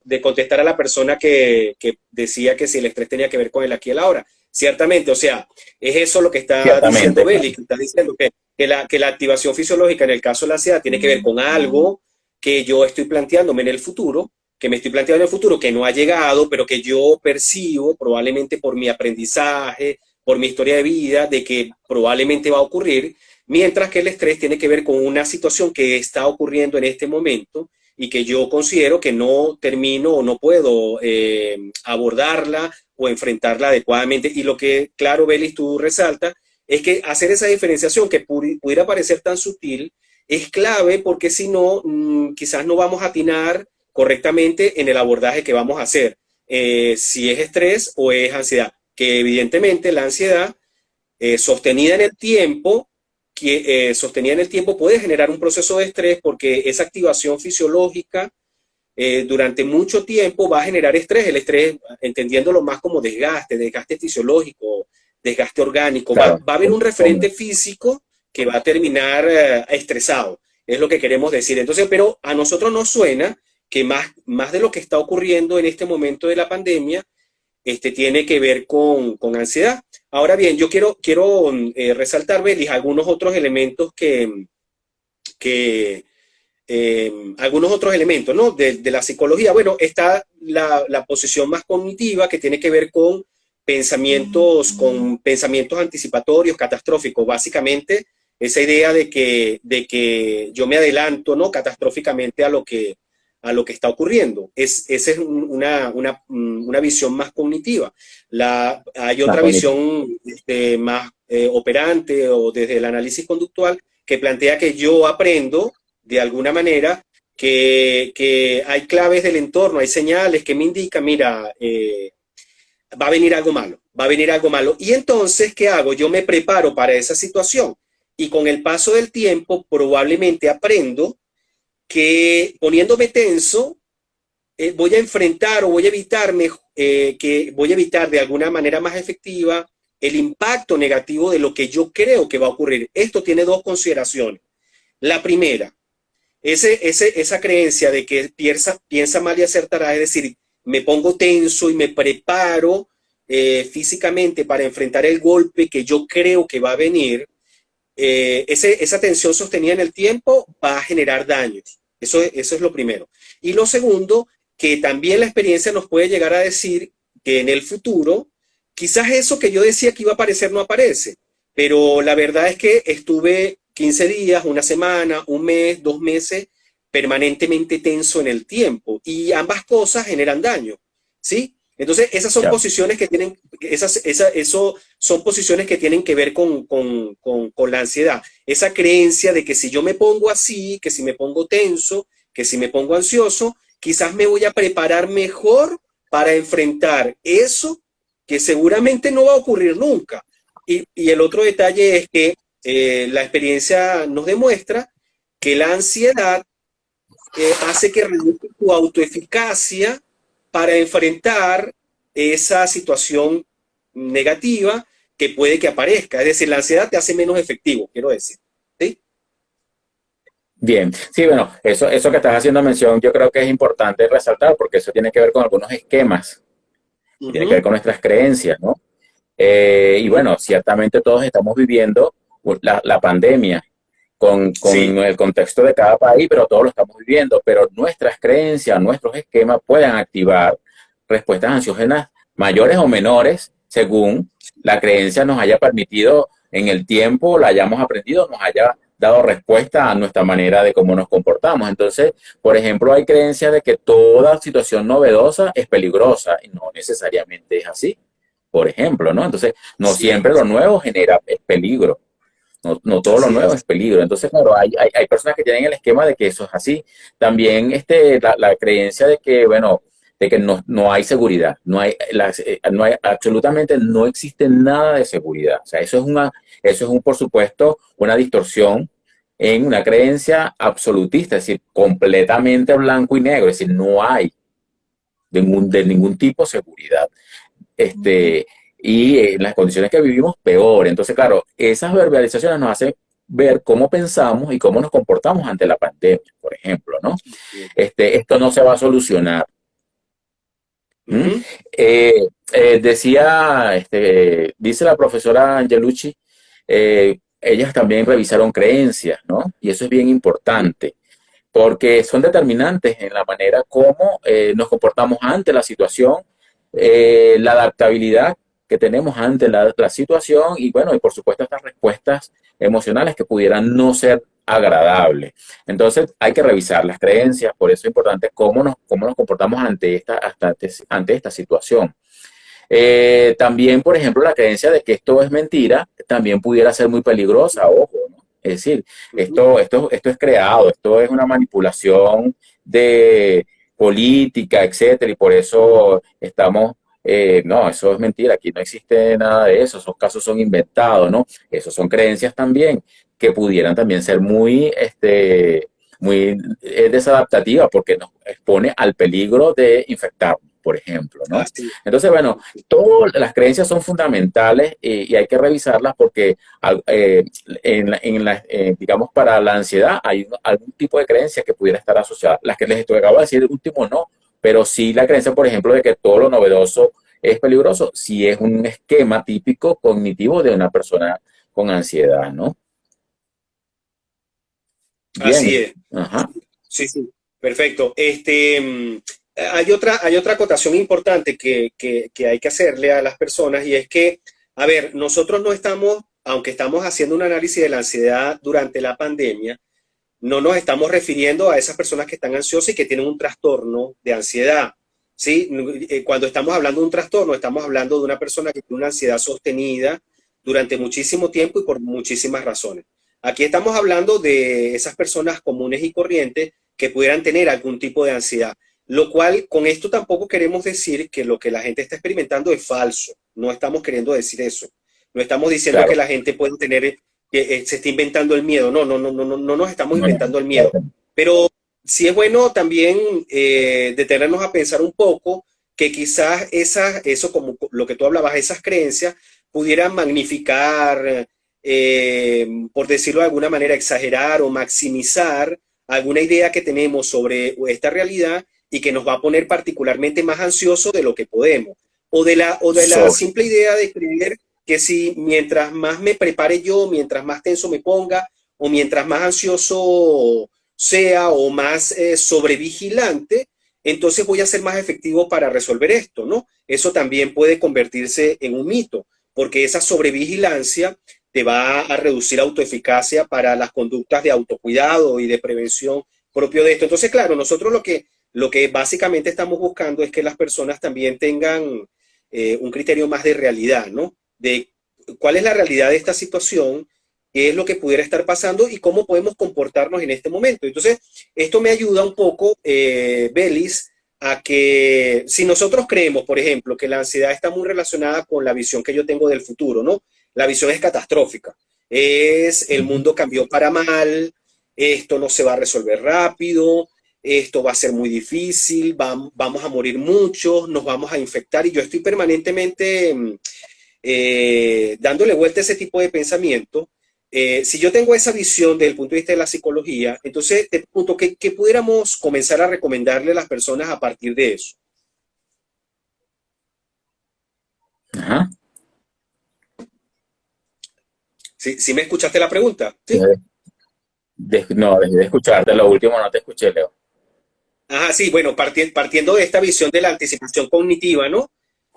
de contestar a la persona que decía que si el estrés tenía que ver con el aquí y el ahora. Ciertamente, o sea, es eso lo que está diciendo Ciertamente, Belly, claro. que está diciendo que la activación fisiológica en el caso de la ansiedad tiene que ver con algo que yo estoy planteándome en el futuro, que me estoy planteando en el futuro, que no ha llegado, pero que yo percibo probablemente por mi aprendizaje, por mi historia de vida, de que probablemente va a ocurrir, mientras que el estrés tiene que ver con una situación que está ocurriendo en este momento y que yo considero que no termino o no puedo abordarla o enfrentarla adecuadamente. Y lo que, claro, Belis, tú resaltas, es que hacer esa diferenciación que pudiera parecer tan sutil es clave porque si no, quizás no vamos a atinar correctamente en el abordaje que vamos a hacer, si es estrés o es ansiedad, que evidentemente la ansiedad sostenida en el tiempo, sostenida en el tiempo puede generar un proceso de estrés porque esa activación fisiológica durante mucho tiempo va a generar estrés. El estrés, entendiéndolo más como desgaste fisiológico, desgaste orgánico, Claro, va a haber un referente físico que va a terminar estresado. Es lo que queremos decir. Entonces, pero a nosotros nos suena que más de lo que está ocurriendo en este momento de la pandemia tiene que ver con ansiedad. Ahora bien, yo quiero resaltar, Belis, algunos otros elementos que algunos otros elementos, ¿no? De la psicología. Bueno, está la posición más cognitiva que tiene que ver con pensamientos anticipatorios, catastróficos. Básicamente, esa idea de que yo me adelanto, ¿no? Catastróficamente a lo que está ocurriendo. Esa es una visión más cognitiva. Hay más otra bonito. visión más operante o desde el análisis conductual que plantea que yo aprendo de alguna manera que hay claves del entorno, hay señales que me indican, mira, va a venir algo malo, va a venir algo malo. Y entonces, ¿qué hago? Yo me preparo para esa situación y con el paso del tiempo probablemente aprendo que poniéndome tenso, voy a enfrentar o voy a evitarme, que voy a evitar de alguna manera más efectiva el impacto negativo de lo que yo creo que va a ocurrir. Esto tiene dos consideraciones. La primera, esa creencia de que piensa mal y acertará, es decir, me pongo tenso y me preparo físicamente para enfrentar el golpe que yo creo que va a venir, esa tensión sostenida en el tiempo va a generar daños. Eso es lo primero. Y lo segundo, que también la experiencia nos puede llegar a decir que en el futuro, quizás eso que yo decía que iba a aparecer no aparece, pero la verdad es que estuve 15 días, una semana, un mes, 2 meses permanentemente tenso en el tiempo y ambas cosas generan daño, ¿sí? Entonces, esas son Claro. posiciones que tienen, eso son posiciones que tienen que ver con la ansiedad. Esa creencia de que si yo me pongo así, que si me pongo tenso, que si me pongo ansioso, quizás me voy a preparar mejor para enfrentar eso que seguramente no va a ocurrir nunca. Y el otro detalle es que la experiencia nos demuestra que la ansiedad hace que reduzca tu autoeficacia para enfrentar esa situación negativa que puede que aparezca. Es decir, la ansiedad te hace menos efectivo, quiero decir. ¿Sí? Bien, sí, bueno, eso que estás haciendo mención yo creo que es importante resaltar porque eso tiene que ver con algunos esquemas y Uh tiene que ver -huh, con nuestras creencias, ¿no? Y uh -huh. bueno, ciertamente todos estamos viviendo la pandemia con Sí, el contexto de cada país, pero todos lo estamos viviendo. Pero nuestras creencias, nuestros esquemas pueden activar respuestas ansiógenas mayores o menores según la creencia nos haya permitido en el tiempo, la hayamos aprendido, nos haya dado respuesta a nuestra manera de cómo nos comportamos. Entonces, por ejemplo, hay creencias de que toda situación novedosa es peligrosa y no necesariamente es así, por ejemplo, ¿no? Entonces, no sí, siempre lo nuevo genera peligro. No, no todo lo así nuevo es es. peligro. Entonces, claro, hay personas que tienen el esquema de que eso es así. También la creencia de que, bueno, de que no hay seguridad. No hay, absolutamente no existe nada de seguridad. O sea, eso es por supuesto, una distorsión en una creencia absolutista, es decir, completamente blanco y negro. Es decir, no hay de ningún tipo seguridad. Este, y en las condiciones que vivimos, peor. Entonces, claro, esas verbalizaciones nos hacen ver cómo pensamos y cómo nos comportamos ante la pandemia, por ejemplo, ¿no? Esto no se va a solucionar. ¿Mm? Ujú. Dice la profesora Angelucci, ellas también revisaron creencias, ¿no? Y eso es bien importante porque son determinantes en la manera como nos comportamos ante la situación, la adaptabilidad que tenemos ante la situación y bueno, y por supuesto estas respuestas emocionales que pudieran no ser agradables. Entonces hay que revisar las creencias, por eso es importante cómo nos comportamos ante esta situación. También, por ejemplo, la creencia de que esto es mentira también pudiera ser muy peligrosa, ojo, ¿no? Es decir, Ujú. esto es creado, esto es una manipulación de política, etcétera, y por eso no, eso es mentira, aquí no existe nada de eso, esos casos son inventados, ¿no? Esos son creencias también que pudieran también ser muy desadaptativas porque nos expone al peligro de infectarnos, por ejemplo, ¿no? Así. Entonces, bueno, todas las creencias son fundamentales y hay que revisarlas porque, digamos, para la ansiedad hay algún tipo de creencia que pudiera estar asociada. Las que les acabo de decir, el último no, pero sí la creencia, por ejemplo, de que todo lo novedoso es peligroso, sí es un esquema típico cognitivo de una persona con ansiedad, ¿no? Así Bien, es. ajá, Sí, sí, perfecto. Hay otra acotación importante que hay que hacerle a las personas y es que, a ver, nosotros no estamos, aunque estamos haciendo un análisis de la ansiedad durante la pandemia, no nos estamos refiriendo a esas personas que están ansiosas y que tienen un trastorno de ansiedad. ¿Sí? Cuando estamos hablando de un trastorno, estamos hablando de una persona que tiene una ansiedad sostenida durante muchísimo tiempo y por muchísimas razones. Aquí estamos hablando de esas personas comunes y corrientes que pudieran tener algún tipo de ansiedad, lo cual con esto tampoco queremos decir que lo que la gente está experimentando es falso. No estamos queriendo decir eso. No estamos diciendo que claro. la gente puede tener que se está inventando el miedo. No, no, no, no, no, no nos estamos No, no, inventando el claro miedo. que no. Pero sí es bueno también detenernos a pensar un poco que quizás eso como lo que tú hablabas, esas creencias pudieran magnificar, por decirlo de alguna manera, exagerar o maximizar alguna idea que tenemos sobre esta realidad y que nos va a poner particularmente más ansioso de lo que podemos. O de la So, simple idea de creer que si mientras más me prepare yo, mientras más tenso me ponga, o mientras más ansioso sea o más sobrevigilante, entonces voy a ser más efectivo para resolver esto, ¿no? Eso también puede convertirse en un mito, porque esa sobrevigilancia te va a reducir autoeficacia para las conductas de autocuidado y de prevención propio de esto. Entonces, claro, nosotros lo que básicamente estamos buscando es que las personas también tengan un criterio más de realidad, ¿no? De cuál es la realidad de esta situación, qué es lo que pudiera estar pasando y cómo podemos comportarnos en este momento. Entonces, esto me ayuda un poco, Belis, a que si nosotros creemos, por ejemplo, que la ansiedad está muy relacionada con la visión que yo tengo del futuro, ¿no? La visión es catastrófica. Es el mundo cambió para mal, esto no se va a resolver rápido, esto va a ser muy difícil, vamos a morir muchos, nos vamos a infectar y yo estoy permanentemente dándole vuelta a ese tipo de pensamiento. Si yo tengo esa visión desde el punto de vista de la psicología, entonces te pregunto, ¿qué pudiéramos comenzar a recomendarle a las personas a partir de eso? ajá. ¿Sí me escuchaste la pregunta? Sí, ¿Sí? No, dejé de escucharte, lo último no te escuché, Leo. Ajá, sí, bueno, partiendo de esta visión de la anticipación cognitiva, ¿no?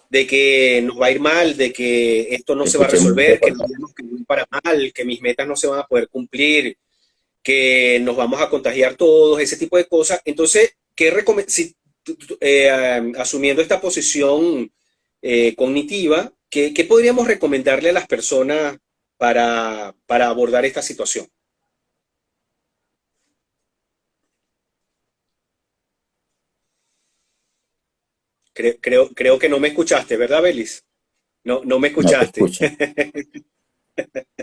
De que nos va a ir mal, de que esto no Te se va a escuché muy resolver, que los entrecortado. días nos van para mal, que mis metas no se van a poder cumplir, que nos vamos a contagiar todos, ese tipo de cosas. Entonces, si, asumiendo esta posición cognitiva, ¿qué podríamos recomendarle a las personas para abordar esta situación? Creo que no me escuchaste, ¿verdad, Belis? No, no me No te escuchaste. escucho.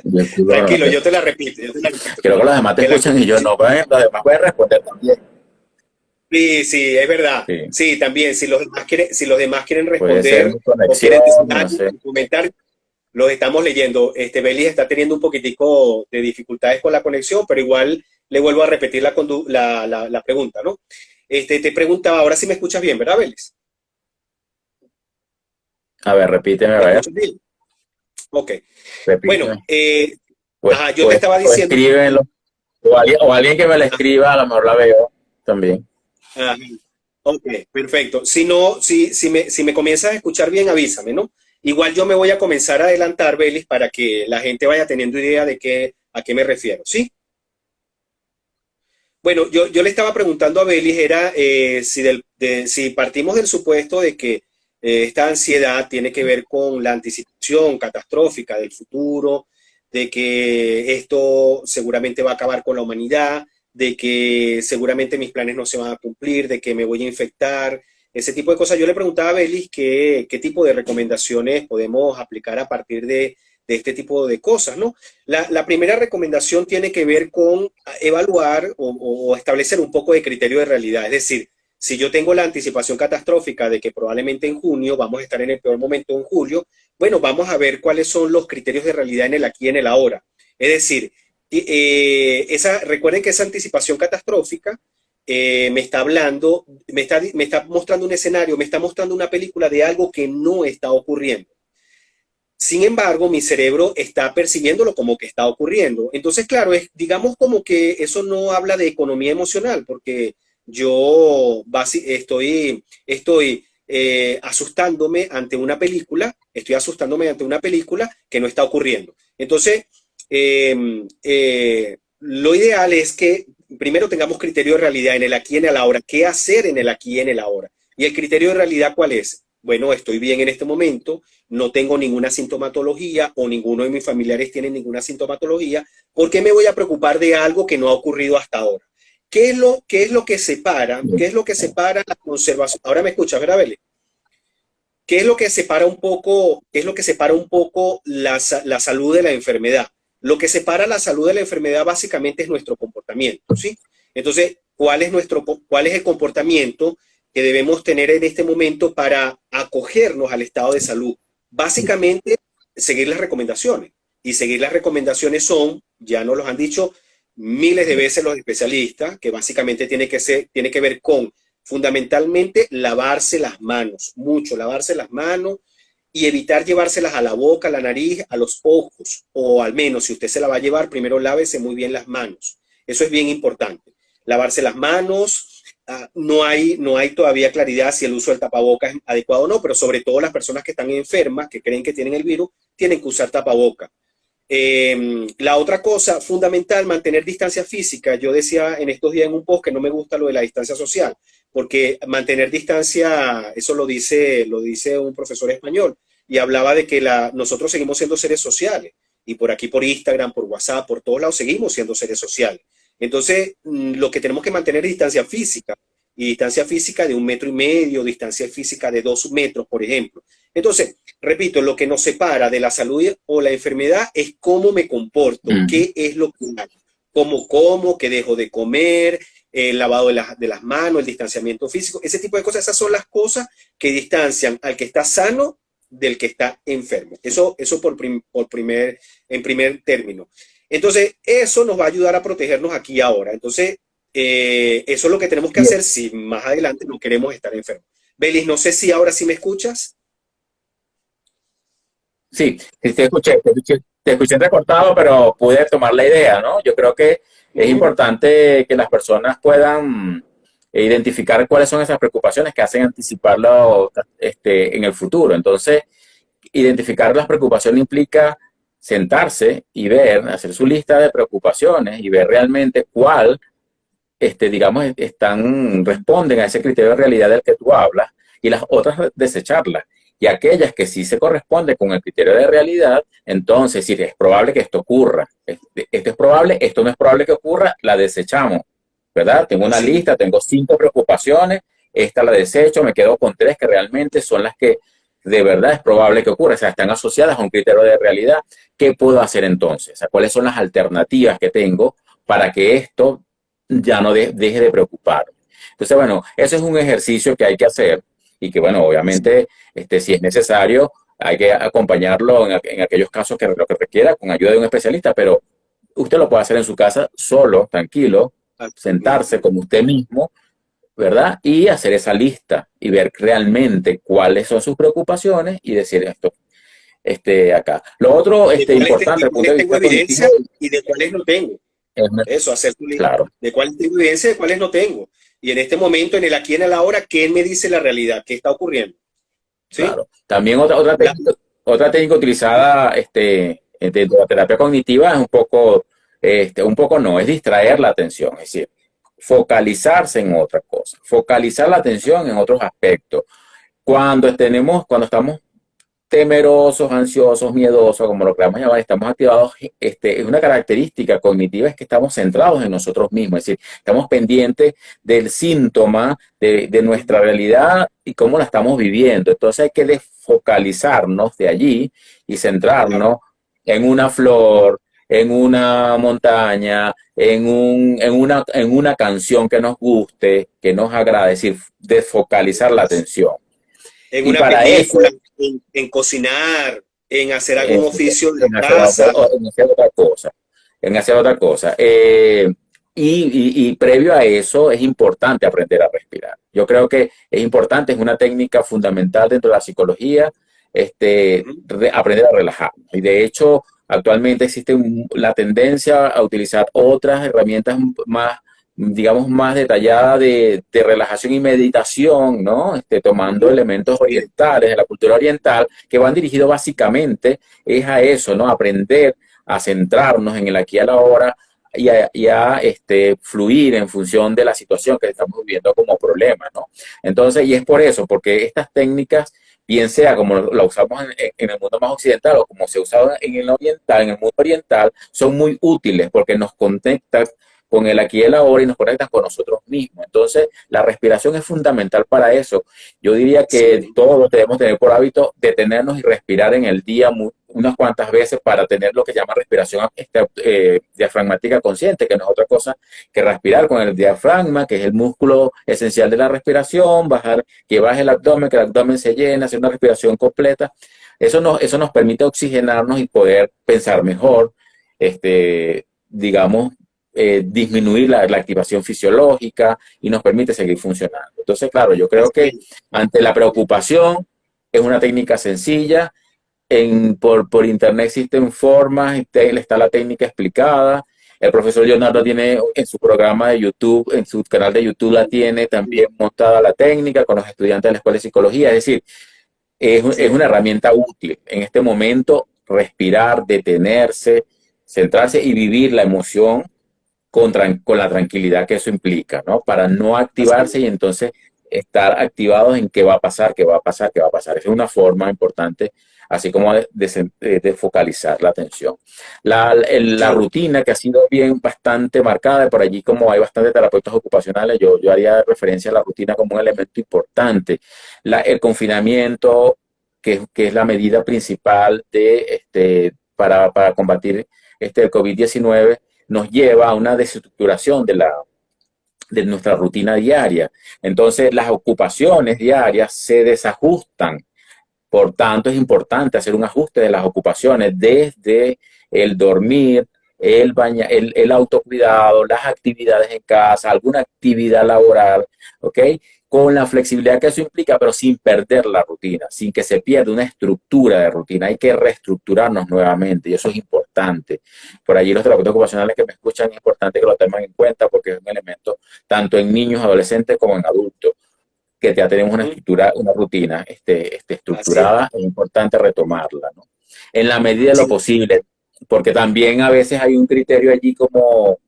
Yo escucho, no Tranquilo, te yo te la escucho. repito, yo te la repito. Creo que los demás te Que la escuchan y yo conclusión, no, pues, los demás pueden responder también. sí, sí, es verdad. Sí, Sí, también, si los demás quieren puede ser responder mi o conexión, quieren decir no algo, sé. comentar, los estamos leyendo. Belis está teniendo un poquitico de dificultades con la conexión, pero igual le vuelvo a repetir la pregunta, ¿no? Te preguntaba, ahora sí me escuchas bien, ¿verdad, Belis? A ver, repíteme, a ¿Me ver, escuchas bien? Ok. Bueno, repíteme. Pues, ajá, yo te pues, estaba pues diciendo, escríbenlo. O alguien que me la escriba, a lo mejor la veo también. ajá, ok, perfecto. Si no, si me comienzas a escuchar bien, avísame, ¿no? Igual yo me voy a comenzar a adelantar, Belis, para que la gente vaya teniendo idea a qué me refiero, ¿sí? Bueno, yo le estaba preguntando a Belis, era si partimos del supuesto de que esta ansiedad tiene que ver con la anticipación catastrófica del futuro, de que esto seguramente va a acabar con la humanidad, de que seguramente mis planes no se van a cumplir, de que me voy a infectar, ese tipo de cosas. Yo le preguntaba a Belis qué tipo de recomendaciones podemos aplicar a partir de este tipo de cosas, ¿no? La primera recomendación tiene que ver con evaluar o establecer un poco de criterio de realidad. Es decir, si yo tengo la anticipación catastrófica de que probablemente en junio vamos a estar en el peor momento en julio, bueno, vamos a ver cuáles son los criterios de realidad en el aquí y en el ahora. Es decir, recuerden que esa anticipación catastrófica me está hablando, me está mostrando un escenario, me está mostrando una película de algo que no está ocurriendo. Sin embargo, mi cerebro está percibiéndolo como que está ocurriendo. Entonces, claro, digamos como que eso no habla de economía emocional, porque yo estoy asustándome ante una película que no está ocurriendo. Entonces, lo ideal es que primero tengamos criterio de realidad en el aquí y en el ahora. ¿Qué hacer en el aquí y en el ahora? Y el criterio de realidad, ¿cuál es? Bueno, estoy bien en este momento, no tengo ninguna sintomatología o ninguno de mis familiares tiene ninguna sintomatología. ¿Por qué me voy a preocupar de algo que no ha ocurrido hasta ahora? ¿Qué es lo que separa? ¿Qué es lo que separa la conservación? Ahora me escuchas, ¿verdad, Beli? ¿Qué es lo que separa un poco, qué es lo que separa un poco la salud de la enfermedad? Lo que separa la salud de la enfermedad básicamente es nuestro comportamiento, ¿sí? Entonces, ¿cuál es el comportamiento que debemos tener en este momento para acogernos al estado de salud? Básicamente, seguir las recomendaciones. Y seguir las recomendaciones son, ya nos los han dicho miles de veces los especialistas, que básicamente tiene que ver con fundamentalmente lavarse las manos, mucho lavarse las manos y evitar llevárselas a la boca, a la nariz, a los ojos, o al menos si usted se la va a llevar, primero lávese muy bien las manos. Eso es bien importante. Lavarse las manos, no hay todavía claridad si el uso del tapabocas es adecuado o no, pero sobre todo las personas que están enfermas, que creen que tienen el virus, tienen que usar tapabocas. La otra cosa fundamental, mantener distancia física. Yo decía en estos días en un post que no me gusta lo de la distancia social, porque mantener distancia, eso lo dice un profesor español, y hablaba de que nosotros seguimos siendo seres sociales, y por aquí, por Instagram, por WhatsApp, por todos lados, seguimos siendo seres sociales. Entonces, lo que tenemos que mantener es distancia física, y distancia física de 1,5 metros, distancia física de 2 metros, por ejemplo. Entonces, repito, lo que nos separa de la salud o la enfermedad es cómo me comporto, Mm. qué es lo que hago, cómo como, qué dejo de comer, el lavado de las manos, el distanciamiento físico, ese tipo de cosas. Esas son las cosas que distancian al que está sano del que está enfermo. Eso en primer término. Entonces, eso nos va a ayudar a protegernos aquí y ahora. Entonces, eso es lo que tenemos que Bien. hacer si más adelante no queremos estar enfermos. Belis, no sé si ahora sí me escuchas. Sí, sí, te escuché, te escuché. te escuché entrecortado, pero pude tomar la idea, ¿no? Yo creo que es importante que las personas puedan identificar cuáles son esas preocupaciones que hacen anticiparlo en el futuro. Entonces, identificar las preocupaciones implica sentarse y ver, hacer su lista de preocupaciones y ver realmente cuál, digamos, responden a ese criterio de realidad del que tú hablas y las otras desecharlas. Y aquellas que sí se corresponden con el criterio de realidad, entonces, si es probable que esto ocurra, esto es probable, esto no es probable que ocurra, la desechamos, ¿verdad? Tengo una Sí. lista, tengo 5 preocupaciones, esta la desecho, me quedo con 3 que realmente son las que de verdad es probable que ocurra, o sea, están asociadas a un criterio de realidad. ¿Qué puedo hacer entonces? O sea, ¿cuáles son las alternativas que tengo para que esto ya no deje de preocupar? Entonces, bueno, ese es un ejercicio que hay que hacer y que, bueno, obviamente, si es necesario, hay que acompañarlo en aquellos casos que lo que requiera con ayuda de un especialista, pero usted lo puede hacer en su casa solo, tranquilo, Así sentarse mismo. como usted mismo, ¿verdad? Y hacer esa lista y ver realmente cuáles son sus preocupaciones y decir esto, acá. Lo otro, De importante desde el punto cuáles de tengo vista cognitivo, evidencia y de cuáles no tengo? es, Eso, hacer tu lista. claro, De cuáles tengo evidencia y de cuáles no tengo. Y en este momento, en el aquí y en el ahora, ¿qué me dice la realidad? ¿Qué está ocurriendo? ¿Sí? claro. También otra técnica utilizada dentro de la terapia cognitiva es un poco no, es distraer la atención, es decir, focalizarse en otra cosa, focalizar la atención en otros aspectos. Cuando estamos temerosos, ansiosos, miedosos, como lo queramos llamar, estamos activados, es una característica cognitiva, es que estamos centrados en nosotros mismos, es decir, estamos pendientes del síntoma de nuestra realidad y cómo la estamos viviendo. Entonces hay que desfocalizarnos de allí y Claro. centrarnos en una flor, en una montaña, en una canción que nos guste, que nos agrade, es decir, desfocalizar la atención. En Y una para eso película, en cocinar, en hacer algún en, oficio de la en hacer otra, casa. en hacer otra cosa, en hacer otra cosa. Y previo a eso es importante aprender a respirar. Yo creo que es importante, es una técnica fundamental dentro de la psicología, Ujú. aprender a relajarnos. Y de hecho, actualmente existe la tendencia a utilizar otras herramientas más, digamos, más detalladas de relajación y meditación, ¿no? Tomando Ujú. elementos Sí, orientales, de la cultura oriental, que van dirigidos básicamente es a eso, ¿no? Aprender a centrarnos en el aquí y a la hora y a fluir en función de la situación que estamos viviendo como problema, ¿no? Entonces, y es por eso, porque estas técnicas, bien sea como la usamos en el mundo más occidental o como se usaba en el oriental, en el mundo oriental, son muy útiles porque nos conectan con el aquí y el ahora y nos conectan con nosotros mismos. Entonces, la respiración es fundamental para eso. Yo diría que sí. todos debemos tener por hábito detenernos y respirar en el día unas cuantas veces para tener lo que llama respiración diafragmática consciente, que no es otra cosa que respirar con el diafragma, que es el músculo esencial de la respiración, que baje el abdomen, que el abdomen se llene, hacer una respiración completa. Eso nos permite oxigenarnos y poder pensar mejor, digamos, disminuir la activación fisiológica y nos permite seguir funcionando. Entonces, claro, yo creo que Así. ante la preocupación es una técnica sencilla. Por internet existen formas, está la técnica explicada. El profesor Leonardo tiene en su programa de YouTube, en su canal de YouTube la tiene también montada la técnica con los estudiantes de la Escuela de Psicología. Es decir, es Sí. una herramienta útil. En este momento, respirar, detenerse, centrarse y vivir la emoción con la tranquilidad que eso implica, ¿no? Para no activarse Así. y entonces estar activados en qué va a pasar, qué va a pasar, qué va a pasar. Esa es una forma importante, así como de focalizar la atención. La Claro. rutina que ha sido bien bastante marcada, por allí como hay bastantes terapeutas ocupacionales, yo haría referencia a la rutina como un elemento importante. El confinamiento, que es la medida principal para combatir el COVID-19, nos lleva a una desestructuración de nuestra rutina diaria. Entonces, las ocupaciones diarias se desajustan. Por tanto, es importante hacer un ajuste de las ocupaciones desde el dormir, el autocuidado, las actividades en casa, alguna actividad laboral, ¿ok? Con la flexibilidad que eso implica, pero sin perder la rutina, sin que se pierda una estructura de rutina. Hay que reestructurarnos nuevamente y eso es importante. Por allí los terapeutas ocupacionales que me escuchan es importante que lo tengan en cuenta porque es un elemento tanto en niños, adolescentes como en adultos, que ya tenemos una estructura, una rutina Así es. estructurada, es importante retomarla, ¿no? En la medida de lo Sí, posible, porque también a veces hay un criterio allí como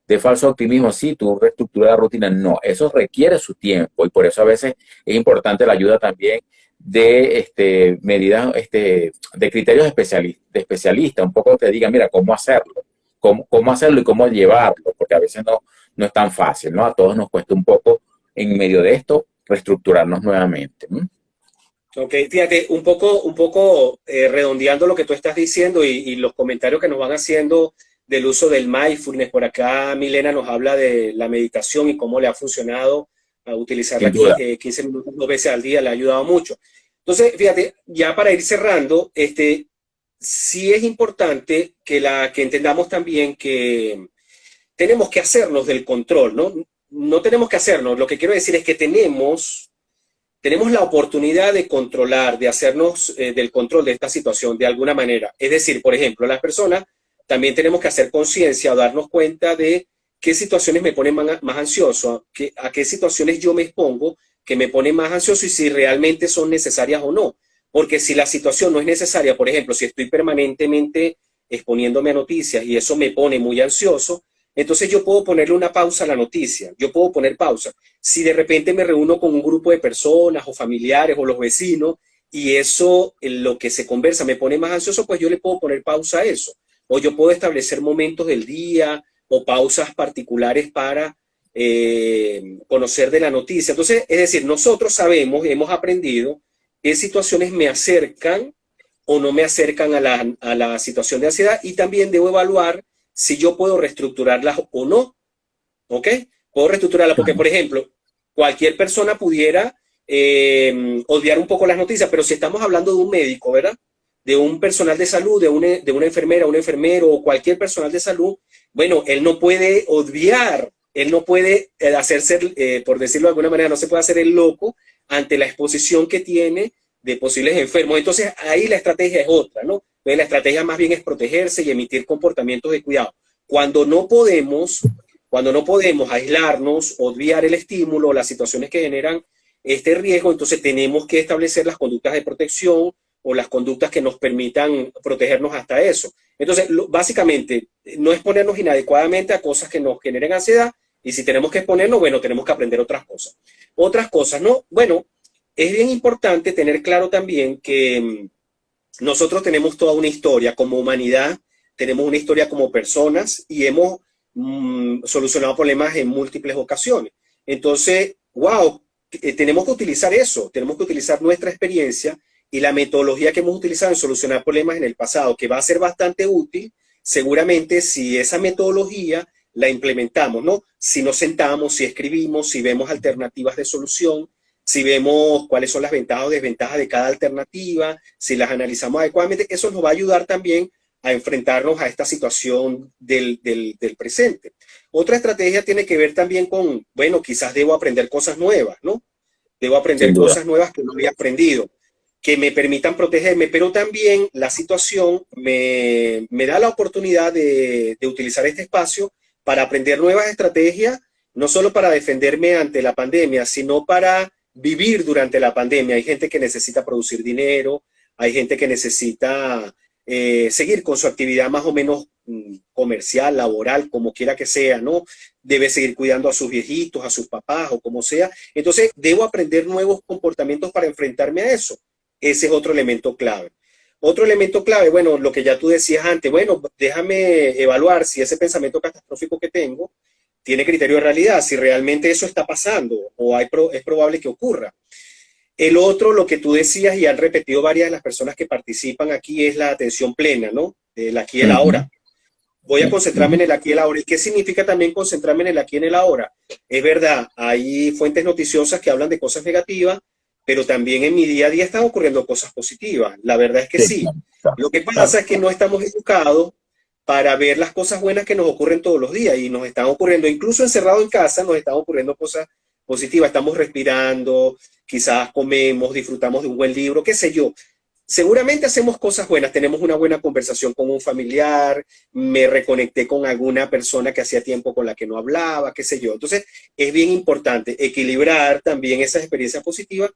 de falso optimismo, sí, tú reestructuras la rutina, no, eso requiere su tiempo y por eso a veces es importante la ayuda también de medidas, de criterios de especialistas, un poco que te digan, mira, cómo hacerlo, cómo hacerlo y cómo llevarlo, porque a veces no es tan fácil, ¿no? A todos nos cuesta un poco en medio de esto reestructurarnos nuevamente. ok, fíjate, un poco redondeando lo que tú estás diciendo y los comentarios que nos van haciendo del uso del mindfulness. Por acá Milena nos habla de la meditación y cómo le ha funcionado a utilizarla Sin duda. 15 minutos 2 veces al día, le ha ayudado mucho. Entonces, fíjate, ya para ir cerrando, sí es importante que entendamos también que tenemos que hacernos del control, ¿no? No tenemos que hacernos, lo que quiero decir es que tenemos la oportunidad de controlar, de hacernos del control de esta situación de alguna manera. Es decir, por ejemplo, las personas también tenemos que hacer conciencia o darnos cuenta de qué situaciones me ponen más ansioso, a qué situaciones yo me expongo que me ponen más ansioso y si realmente son necesarias o no. Porque si la situación no es necesaria, por ejemplo, si estoy permanentemente exponiéndome a noticias y eso me pone muy ansioso, entonces yo puedo ponerle una pausa a la noticia, yo puedo poner pausa. Si de repente me reúno con un grupo de personas o familiares o los vecinos y eso, en lo que se conversa, me pone más ansioso, pues yo le puedo poner pausa a eso. O yo puedo establecer momentos del día o pausas particulares para conocer de la noticia. Entonces, es decir, nosotros sabemos, hemos aprendido qué situaciones me acercan o no me acercan a la situación de ansiedad y también debo evaluar si yo puedo reestructurarlas o no. ¿Ok? Puedo reestructurarla porque, por ejemplo, cualquier persona pudiera odiar un poco las noticias, pero si estamos hablando de un médico, ¿verdad? De un personal de salud, de una enfermera, un enfermero o cualquier personal de salud, bueno, él no puede odiar, él no puede hacerse, por decirlo de alguna manera, no se puede hacer el loco ante la exposición que tiene de posibles enfermos. Entonces, ahí la estrategia es otra, ¿no? Entonces, la estrategia más bien es protegerse y emitir comportamientos de cuidado. Cuando no podemos, cuando no podemos aislarnos, obviar el estímulo, las situaciones que generan este riesgo, entonces tenemos que establecer las conductas de protección o las conductas que nos permitan protegernos hasta eso. Entonces, básicamente, no exponernos inadecuadamente a cosas que nos generen ansiedad y si tenemos que exponernos, bueno, tenemos que aprender otras cosas. Otras cosas, ¿no? Bueno, es bien importante tener claro también que nosotros tenemos toda una historia como humanidad, tenemos una historia como personas y hemos solucionado problemas en múltiples ocasiones. Entonces, wow, tenemos que utilizar eso, tenemos que utilizar nuestra experiencia y la metodología que hemos utilizado en solucionar problemas en el pasado, que va a ser bastante útil, seguramente si esa metodología la implementamos, ¿no? Si nos sentamos, si escribimos, si vemos alternativas de solución, si vemos cuáles son las ventajas o desventajas de cada alternativa, si las analizamos adecuadamente, eso nos va a ayudar también a enfrentarnos a esta situación del presente. Otra estrategia tiene que ver también con, bueno, quizás debo aprender cosas nuevas, ¿no? Debo Sin aprender duda. cosas nuevas que no había aprendido, que me permitan protegerme, pero también la situación me da la oportunidad de utilizar este espacio para aprender nuevas estrategias, no solo para defenderme ante la pandemia, sino para vivir durante la pandemia. Hay gente que necesita producir dinero, hay gente que necesita seguir con su actividad más o menos comercial, laboral, como quiera que sea, ¿no? Debe seguir cuidando a sus viejitos, a sus papás o como sea. Entonces, debo aprender nuevos comportamientos para enfrentarme a eso. Ese es otro elemento clave. Otro elemento clave, bueno, lo que ya tú decías antes, bueno, déjame evaluar si ese pensamiento catastrófico que tengo tiene criterio de realidad, si realmente eso está pasando o es probable que ocurra. El otro, lo que tú decías y han repetido varias de las personas que participan aquí, es la atención plena, ¿no? El aquí y el Ujú. ahora. Voy a concentrarme en el aquí y el ahora. ¿Y qué significa también concentrarme en el aquí y en el ahora? Es verdad, hay fuentes noticiosas que hablan de cosas negativas, pero también en mi día a día están ocurriendo cosas positivas. La verdad es que Sí, sí. claro, Lo que claro. pasa es que no estamos educados para ver las cosas buenas que nos ocurren todos los días y nos están ocurriendo, incluso encerrado en casa, nos están ocurriendo cosas positivas, estamos respirando, quizás comemos, disfrutamos de un buen libro, qué sé yo. Seguramente hacemos cosas buenas, tenemos una buena conversación con un familiar, me reconecté con alguna persona que hacía tiempo con la que no hablaba, qué sé yo. Entonces, es bien importante equilibrar también esas experiencias positivas.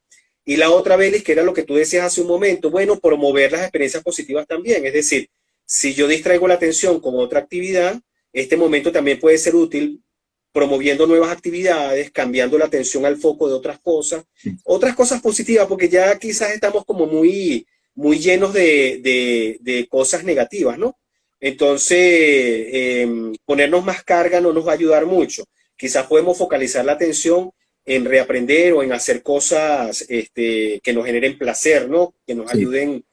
Y la otra, Belis, que era lo que tú decías hace un momento, bueno, promover las experiencias positivas también. Es decir, si yo distraigo la atención con otra actividad, este momento también puede ser útil promoviendo nuevas actividades, cambiando la atención al foco de otras cosas positivas, porque ya quizás estamos como muy llenos de cosas negativas, ¿no? Entonces, ponernos más carga no nos va a ayudar mucho. Quizás podemos focalizar la atención en reaprender o en hacer cosas que nos generen placer, ¿no? Que nos Sí, ayuden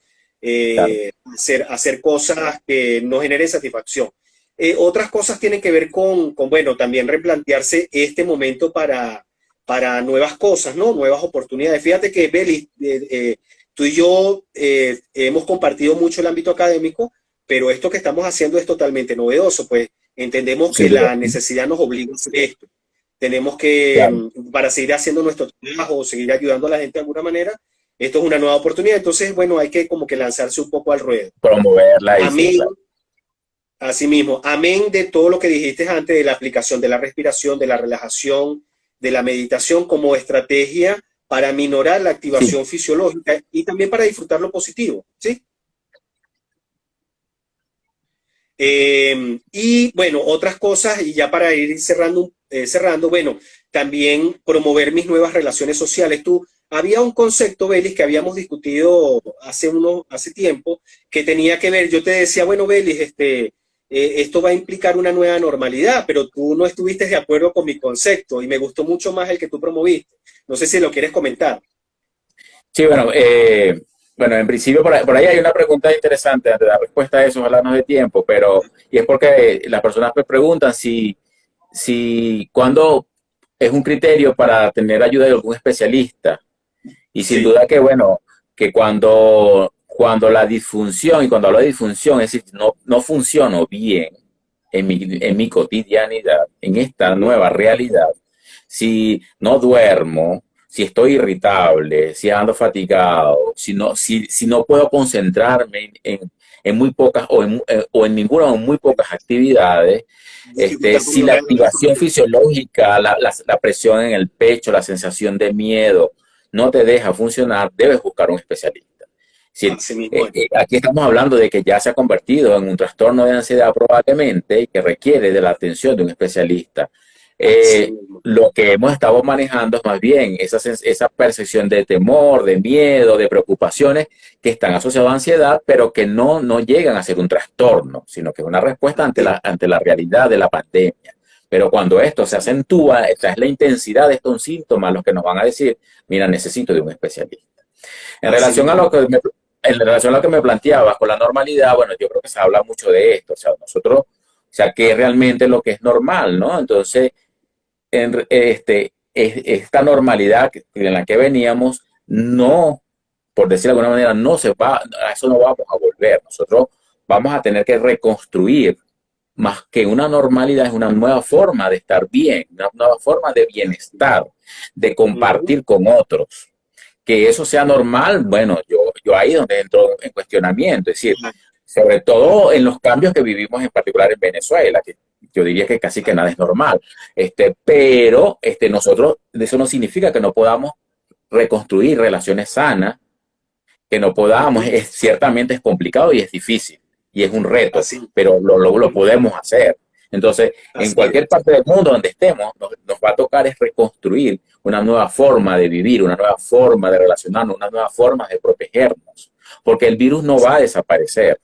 claro. a hacer cosas que nos generen satisfacción. Otras cosas tienen que ver bueno, también replantearse este momento para nuevas cosas, ¿no? Nuevas oportunidades. Fíjate que, Beli, tú y yo hemos compartido mucho el ámbito académico, pero esto que estamos haciendo es totalmente novedoso, pues entendemos Sin que duda. la necesidad nos obliga a hacer esto. Tenemos que, Claro. para seguir haciendo nuestro trabajo, seguir ayudando a la gente de alguna manera, esto es una nueva oportunidad. Entonces, bueno, hay que como que lanzarse un poco al ruedo. Promoverla y sí, Amén, claro. asimismo, amén de todo lo que dijiste antes de la aplicación de la respiración, de la relajación, de la meditación como estrategia para minorar la Sí, activación fisiológica y también para disfrutar lo positivo, ¿sí? Y bueno, otras cosas, y ya para ir cerrando, bueno, también promover mis nuevas relaciones sociales. Había un concepto, Belis, que habíamos discutido hace tiempo, que tenía que ver, yo te decía, bueno, Belis, esto va a implicar una nueva normalidad, pero tú no estuviste de acuerdo con mi concepto y me gustó mucho más el que tú promoviste. No sé si lo quieres comentar. sí, bueno, bueno, en principio por ahí hay una pregunta interesante antes de dar respuesta a eso, ojalá no dé tiempo, pero y es porque las personas me preguntan si cuándo es un criterio para tener ayuda de algún especialista. Y sin Sí. duda que, bueno, que cuando la disfunción, y cuando hablo de disfunción, es decir, no funciono bien en mi cotidianidad, en esta Ujú. nueva realidad, si no duermo, si estoy irritable, si ando fatigado, si no puedo concentrarme en muy pocas o en ninguna o en muy pocas actividades, Dificultad por si la lograr el activación resultado. fisiológica, la presión en el pecho, la sensación de miedo, no te deja funcionar, debes buscar un especialista. Es decir, Así mismo es. aquí estamos hablando de que ya se ha convertido en un trastorno de ansiedad probablemente y que requiere de la atención de un especialista. Así Eh, mismo. lo que hemos estado manejando es más bien esa percepción de temor, de miedo, de preocupaciones que están asociadas a ansiedad, pero que no llegan a ser un trastorno, sino que es una respuesta Así. ante la realidad de la pandemia. Pero cuando esto se acentúa, esta es la intensidad de estos síntomas los que nos van a decir, mira, necesito de un especialista. En Así relación a mismo. lo que me, en relación a lo que me planteabas con la normalidad, bueno, yo creo que se habla mucho de esto, o sea, nosotros, o sea, qué es realmente lo que es normal, ¿no? Entonces, esta normalidad en la que veníamos, no, por decirlo de alguna manera, no se va, a eso no vamos a volver. Nosotros vamos a tener que reconstruir más que una normalidad, es una nueva forma de estar bien, una nueva forma de bienestar, de Ujú. compartir con otros. Que eso sea normal, bueno, yo ahí donde entro en cuestionamiento, es decir, Claro, sobre claro. todo en los cambios que vivimos en particular en Venezuela, que yo diría que casi que nada es normal. Pero nosotros, eso no significa que no podamos reconstruir relaciones sanas, que no podamos, Ujú. ciertamente es complicado y es difícil, y es un reto, Así. pero lo Ujú. podemos hacer. Entonces, en Así cualquier es. parte del mundo donde estemos, nos va a tocar es reconstruir una nueva forma de vivir, una nueva forma de relacionarnos, una nueva forma de protegernos, porque el virus no va a desaparecer,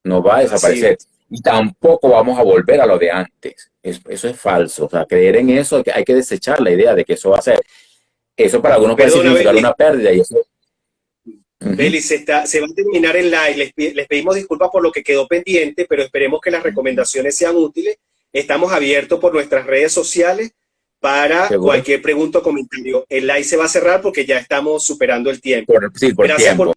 no va a Así desaparecer, es. y tampoco vamos a volver a lo de antes. Eso es falso, o sea, creer en eso, hay que desechar la idea de que eso va a ser. Eso para algunos puede Perdona, significar Beli. una pérdida, y eso. Uh-huh. Beli, se va a terminar el live. Les pedimos disculpas por lo que quedó pendiente, pero esperemos que las recomendaciones sean útiles. Estamos abiertos por nuestras redes sociales para Seguro. cualquier pregunta o comentario. El live se va a cerrar porque ya estamos superando el tiempo. Sí, por Gracias por tiempo.